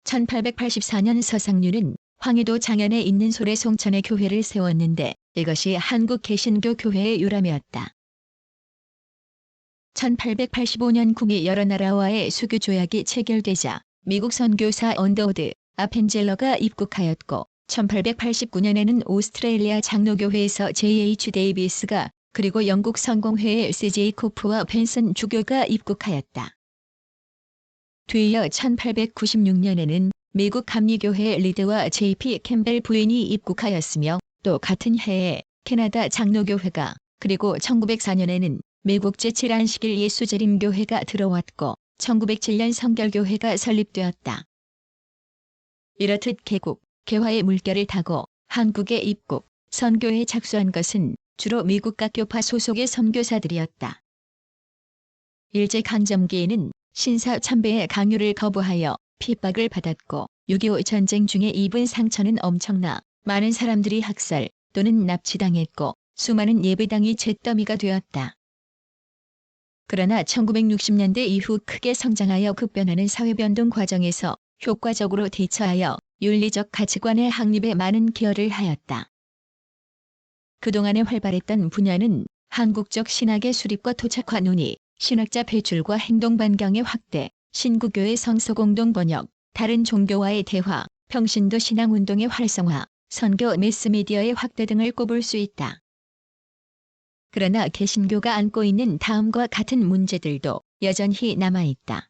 Speaker 1: 1884년 서상류는 황해도 장안에 있는 소래 송천에 교회를 세웠는데 이것이 한국 개신교 교회의 유람이었다. 1885년 국이 여러 나라와의 수교 조약이 체결되자 미국 선교사 언더우드 아펜젤러가 입국하였고 1889년에는 오스트레일리아 장로교회에서 J.H. 데이비스가 그리고 영국 성공회의 C.J. 코프와 벤슨 주교가 입국하였다. 뒤이어 1896년에는 미국 감리교회 리드와 J.P. 캠벨 부인이 입국하였으며 또 같은 해에 캐나다 장로교회가 그리고 1904년에는 미국 제7안식일 예수재림교회가 들어왔고 1907년 성결교회가 설립되었다. 이렇듯 개국, 개화의 물결을 타고 한국에 입국, 선교에 착수한 것은 주로 미국 각 교파 소속의 선교사들이었다. 일제강점기에는 신사 참배의 강요를 거부하여 핍박을 받았고 6.25 전쟁 중에 입은 상처는 엄청나 많은 사람들이 학살 또는 납치당했고 수많은 예배당이 잿더미가 되었다. 그러나 1960년대 이후 크게 성장하여 급변하는 사회변동 과정에서 효과적으로 대처하여 윤리적 가치관의 확립에 많은 기여를 하였다. 그동안에 활발했던 분야는 한국적 신학의 수립과 토착화 논의, 신학자 배출과 행동 반경의 확대, 신구교의 성서공동 번역, 다른 종교와의 대화, 평신도 신앙운동의 활성화, 선교 매스미디어의 확대 등을 꼽을 수 있다. 그러나 개신교가 안고 있는 다음과 같은 문제들도 여전히 남아있다.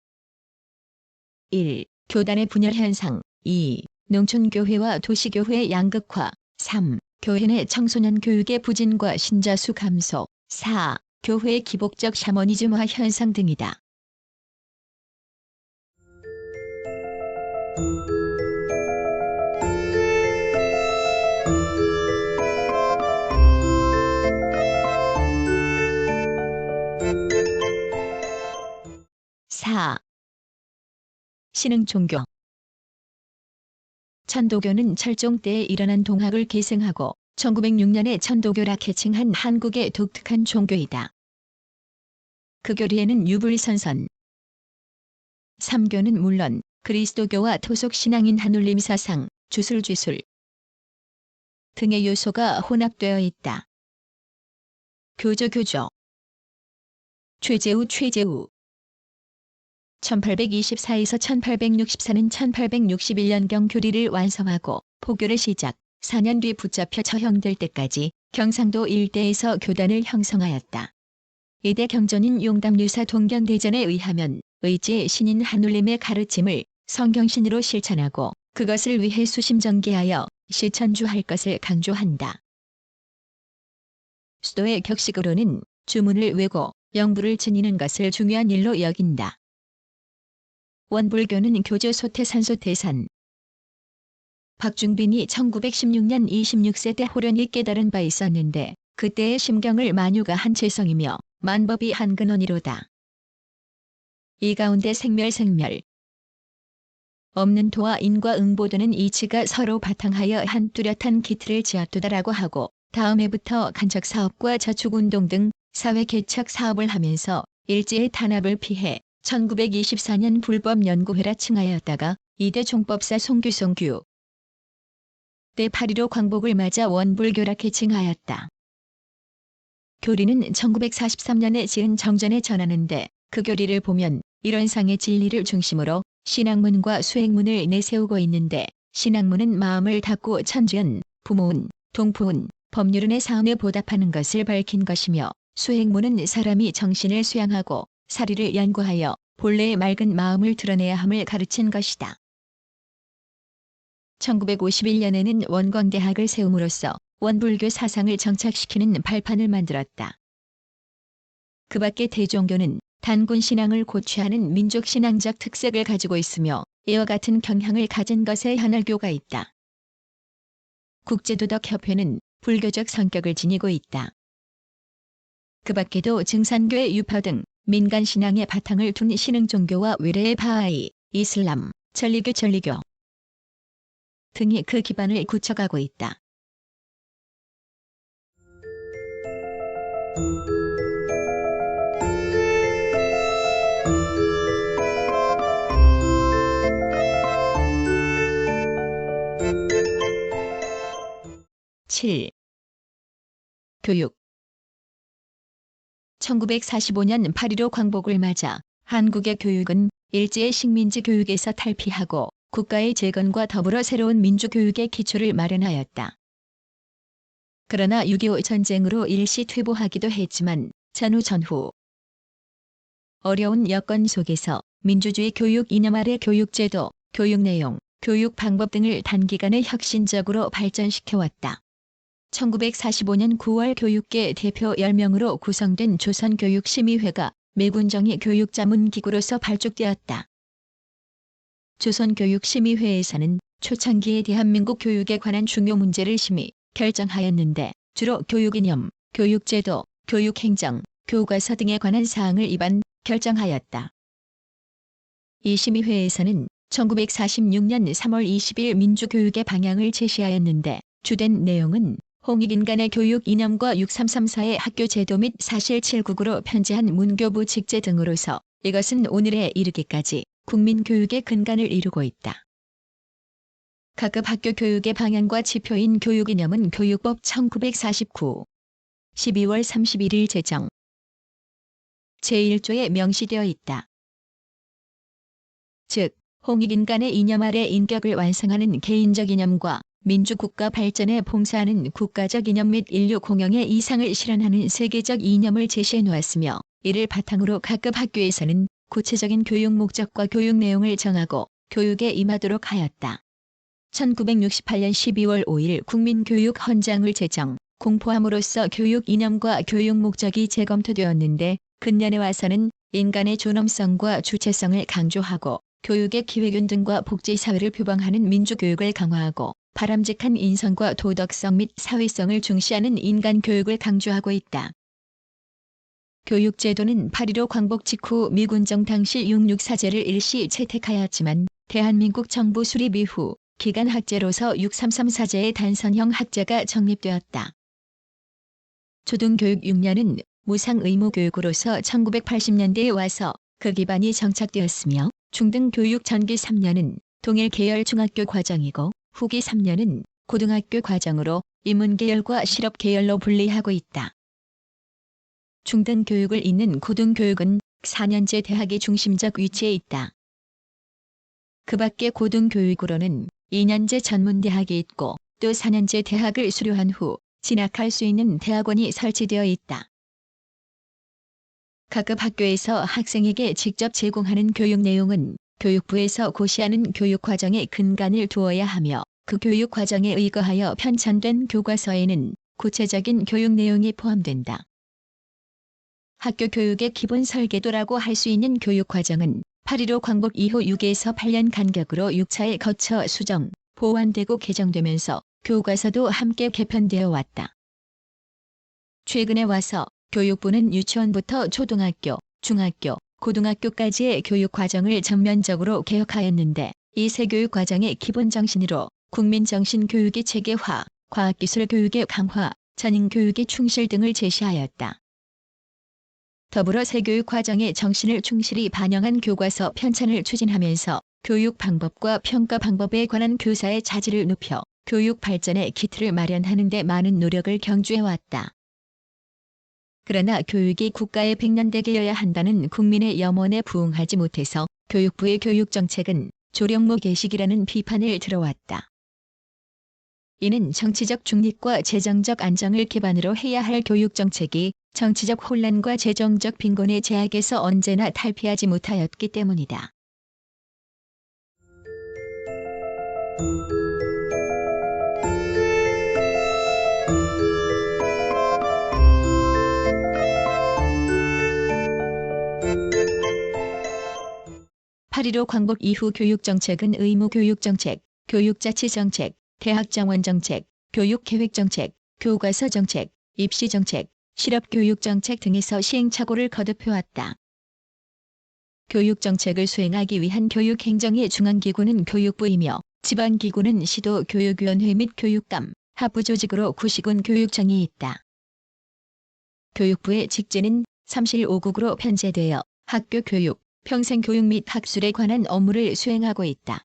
Speaker 1: 1. 교단의 분열 현상. 2. 농촌교회와 도시교회의 양극화. 3. 교회 내 청소년 교육의 부진과 신자수 감소. 4. 교회의 기복적 샤머니즘화 현상 등이다. 신흥종교. 천도교는 철종 때에 일어난 동학을 계승하고 1906년에 천도교라 개칭한 한국의 독특한 종교이다. 그 교리에는 유불선선, 삼교는 물론 그리스도교와 토속 신앙인 한울림 사상, 주술쥐술 등의 요소가 혼합되어 있다. 교조 최재우 1824에서 1864는 1861년경 교리를 완성하고 포교를 시작, 4년 뒤 붙잡혀 처형될 때까지 경상도 일대에서 교단을 형성하였다. 이대 경전인 용담류사 동경대전에 의하면 의지의 신인 한울림의 가르침을 성경신으로 실천하고 그것을 위해 수심정기하여 실천주할 것을 강조한다. 수도의 격식으로는 주문을 외고 영부를 지니는 것을 중요한 일로 여긴다. 원불교는 교조 소태산소태산. 박중빈이 1916년 26세 때 호련히 깨달은 바 있었는데 그때의 심경을 만유가 한 죄성이며 만법이 한 근원이로다. 이 가운데 생멸 없는 도와 인과 응보되는 이치가 서로 바탕하여 한 뚜렷한 기틀을 지었도다라고 하고 다음 해부터 간척사업과 저축운동 등 사회개척 사업을 하면서 일제의 탄압을 피해 1924년 불법연구회라 칭하였다가 이대 종법사 송규 때 8.15 광복을 맞아 원불교라 개칭하였다. 교리는 1943년에 지은 정전에 전하는데 그 교리를 보면 이론상의 진리를 중심으로 신학문과 수행문을 내세우고 있는데 신학문은 마음을 닫고 천지은, 부모은, 동포은, 법률은의 사안에 보답하는 것을 밝힌 것이며 수행문은 사람이 정신을 수양하고 사리를 연구하여 본래의 맑은 마음을 드러내야 함을 가르친 것이다. 1951년에는 원광대학을 세움으로써 원불교 사상을 정착시키는 발판을 만들었다. 그 밖에 대종교는 단군 신앙을 고취하는 민족 신앙적 특색을 가지고 있으며 이와 같은 경향을 가진 것에 하늘교가 있다. 국제도덕협회는 불교적 성격을 지니고 있다. 그 밖에도 증산교의 유파 등 민간 신앙의 바탕을 둔 신흥종교와 외래의 바하이, 이슬람, 전리교 등이 그 기반을 굳혀가고 있다. 7. 교육. 1945년 8.15 광복을 맞아 한국의 교육은 일제의 식민지 교육에서 탈피하고 국가의 재건과 더불어 새로운 민주교육의 기초를 마련하였다. 그러나 6.25 전쟁으로 일시 퇴보하기도 했지만 전후 어려운 여건 속에서 민주주의 교육 이념 아래 교육제도, 교육 내용, 교육 방법 등을 단기간에 혁신적으로 발전시켜왔다. 1945년 9월 교육계 대표 10명으로 구성된 조선교육심의회가 매군정의 교육자문기구로서 발족되었다. 조선교육심의회에서는 초창기의 대한민국 교육에 관한 중요 문제를 심의, 결정하였는데 주로 교육이념, 교육제도, 교육행정, 교과서 등에 관한 사항을 입안, 결정하였다. 이 심의회에서는 1946년 3월 20일 민주교육의 방향을 제시하였는데 주된 내용은 홍익인간의 교육 이념과 6334의 학교 제도 및 사실 7국으로 편제한 문교부 직제 등으로서 이것은 오늘에 이르기까지 국민교육의 근간을 이루고 있다. 각급 학교 교육의 방향과 지표인 교육이념은 교육법 1949 12월 31일 제정 제1조에 명시되어 있다. 즉, 홍익인간의 이념 아래 인격을 완성하는 개인적 이념과 민주국가 발전에 봉사하는 국가적 이념 및 인류 공영의 이상을 실현하는 세계적 이념을 제시해 놓았으며 이를 바탕으로 각급 학교에서는 구체적인 교육 목적과 교육 내용을 정하고 교육에 임하도록 하였다. 1968년 12월 5일 국민교육 헌장을 제정, 공포함으로써 교육 이념과 교육 목적이 재검토되었는데 근년에 와서는 인간의 존엄성과 주체성을 강조하고 교육의 기회균 등과 복지사회를 표방하는 민주교육을 강화하고 바람직한 인성과 도덕성 및 사회성을 중시하는 인간교육을 강조하고 있다. 교육제도는 8.15 광복 직후 미군정 당시 6.6사제를 일시 채택하였지만 대한민국 정부 수립 이후 기간 학제로서 6.33사제의 단선형 학제가 정립되었다. 초등교육 6년은 무상 의무 교육으로서 1980년대에 와서 그 기반이 정착되었으며 중등교육 전기 3년은 동일 계열 중학교 과정이고 후기 3년은 고등학교 과정으로 인문계열과 실업계열로 분리하고 있다. 중등교육을 잇는 고등교육은 4년제 대학이 중심적 위치에 있다. 그 밖에 고등교육으로는 2년제 전문대학이 있고 또 4년제 대학을 수료한 후 진학할 수 있는 대학원이 설치되어 있다. 각급 학교에서 학생에게 직접 제공하는 교육 내용은 교육부에서 고시하는 교육과정의 근간을 두어야 하며 그 교육과정에 의거하여 편찬된 교과서에는 구체적인 교육 내용이 포함된다. 학교 교육의 기본 설계도라고 할 수 있는 교육과정은 8.15 광복 이후 6에서 8년 간격으로 6차에 거쳐 수정, 보완되고 개정되면서 교과서도 함께 개편되어 왔다. 최근에 와서 교육부는 유치원부터 초등학교, 중학교, 고등학교까지의 교육과정을 전면적으로 개혁하였는데 이 새 교육과정의 기본 정신으로 국민정신교육의 체계화, 과학기술 교육의 강화, 전인교육의 충실 등을 제시하였다. 더불어 새 교육과정의 정신을 충실히 반영한 교과서 편찬을 추진하면서 교육 방법과 평가 방법에 관한 교사의 자질을 높여 교육 발전의 기틀을 마련하는 데 많은 노력을 경주해왔다. 그러나 교육이 국가의 백년대계여야 한다는 국민의 염원에 부응하지 못해서 교육부의 교육정책은 조령모 개식이라는 비판을 들어왔다. 이는 정치적 중립과 재정적 안정을 기반으로 해야 할 교육정책이 정치적 혼란과 재정적 빈곤의 제약에서 언제나 탈피하지 못하였기 때문이다. (8.15) 광복 이후 교육정책은 의무교육정책, 교육자치정책, 대학정원정책, 교육계획정책, 교과서정책, 입시정책, 실업교육정책 등에서 시행착오를 거듭해왔다. 교육정책을 수행하기 위한 교육행정의 중앙기구는 교육부이며 지방기구는 시도교육위원회 및 교육감, 하부조직으로 구시군 교육청이 있다. 교육부의 직제는 삼실 5국으로 편제되어 학교 교육, 평생교육 및 학술에 관한 업무를 수행하고 있다.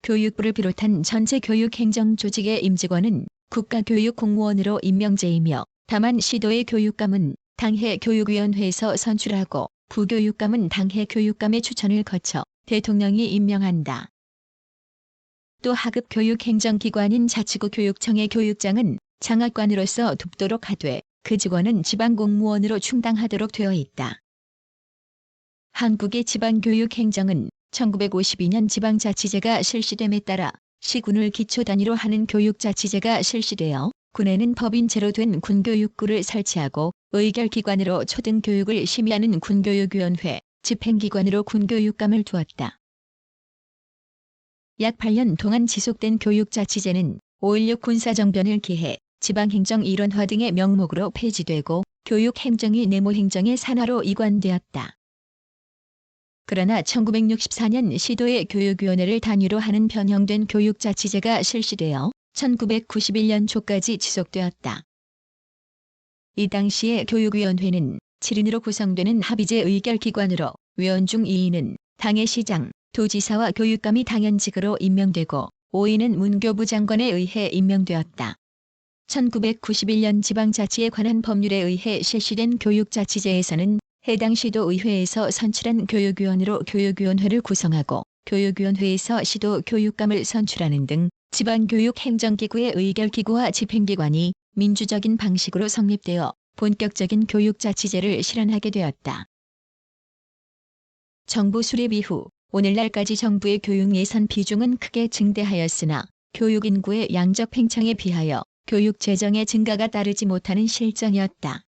Speaker 1: 교육부를 비롯한 전체 교육행정 조직의 임직원은 국가교육공무원으로 임명제이며 다만 시도의 교육감은 당해 교육위원회에서 선출하고 부교육감은 당해 교육감의 추천을 거쳐 대통령이 임명한다. 또 하급 교육행정기관인 자치구 교육청의 교육장은 장학관으로서 돕도록 하되 그 직원은 지방공무원으로 충당하도록 되어 있다. 한국의 지방교육행정은 1952년 지방자치제가 실시됨에 따라 시군을 기초단위로 하는 교육자치제가 실시되어 군에는 법인제로 된 군교육구를 설치하고 의결기관으로 초등교육을 심의하는 군교육위원회, 집행기관으로 군교육감을 두었다. 약 8년 동안 지속된 교육자치제는 5.16 군사정변을 기해 지방행정 일원화 등의 명목으로 폐지되고 교육행정이 내무행정의 산하로 이관되었다. 그러나 1964년 시도의 교육위원회를 단위로 하는 변형된 교육자치제가 실시되어 1991년 초까지 지속되었다. 이 당시의 교육위원회는 7인으로 구성되는 합의제 의결기관으로 위원 중 2인은 당의 시장, 도지사와 교육감이 당연직으로 임명되고 5인은 문교부 장관에 의해 임명되었다. 1991년 지방자치에 관한 법률에 의해 실시된 교육자치제에서는 해당 시도의회에서 선출한 교육위원으로 교육위원회를 구성하고 교육위원회에서 시도 교육감을 선출하는 등 지방교육행정기구의 의결기구와 집행기관이 민주적인 방식으로 성립되어 본격적인 교육자치제를 실현하게 되었다. 정부 수립 이후 오늘날까지 정부의 교육 예산 비중은 크게 증대하였으나 교육 인구의 양적 팽창에 비하여 교육 재정의 증가가 따르지 못하는 실정이었다.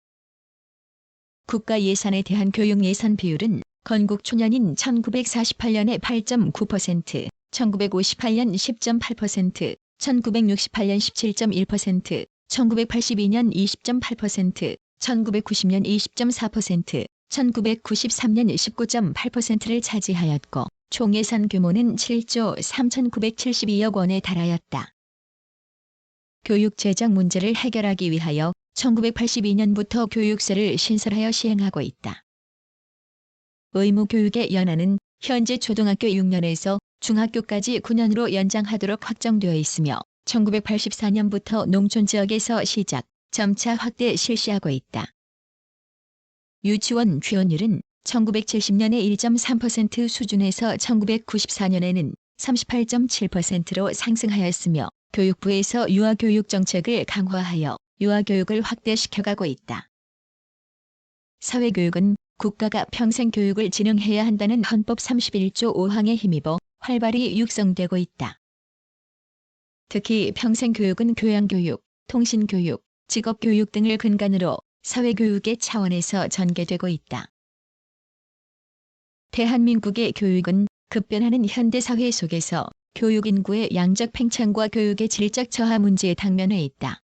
Speaker 1: 국가 예산에 대한 교육 예산 비율은 건국 초년인 1948년에 8.9%, 1958년 10.8%, 1968년 17.1%, 1982년 20.8%, 1990년 20.4%, 1993년 19.8%를 차지하였고 총 예산 규모는 7조 3,972억 원에 달하였다. 교육 재정 문제를 해결하기 위하여 1982년부터 교육세를 신설하여 시행하고 있다. 의무교육의 연한은 현재 초등학교 6년에서 중학교까지 9년으로 연장하도록 확정되어 있으며 1984년부터 농촌 지역에서 시작, 점차 확대 실시하고 있다. 유치원 취원율은 1970년에 1.3% 수준에서 1994년에는 38.7%로 상승하였으며 교육부에서 유아교육 정책을 강화하여 유아교육을 확대시켜가고 있다. 사회교육은 국가가 평생 교육을 진흥해야 한다는 헌법 31조 5항에 힘입어 활발히 육성되고 있다. 특히 평생교육은 교양교육, 통신교육, 직업교육 등을 근간으로 사회교육의 차원에서 전개되고 있다. 대한민국의 교육은 급변하는 현대사회 속에서 교육 인구의 양적 팽창과 교육의 질적 저하 문제에 당면해 있다.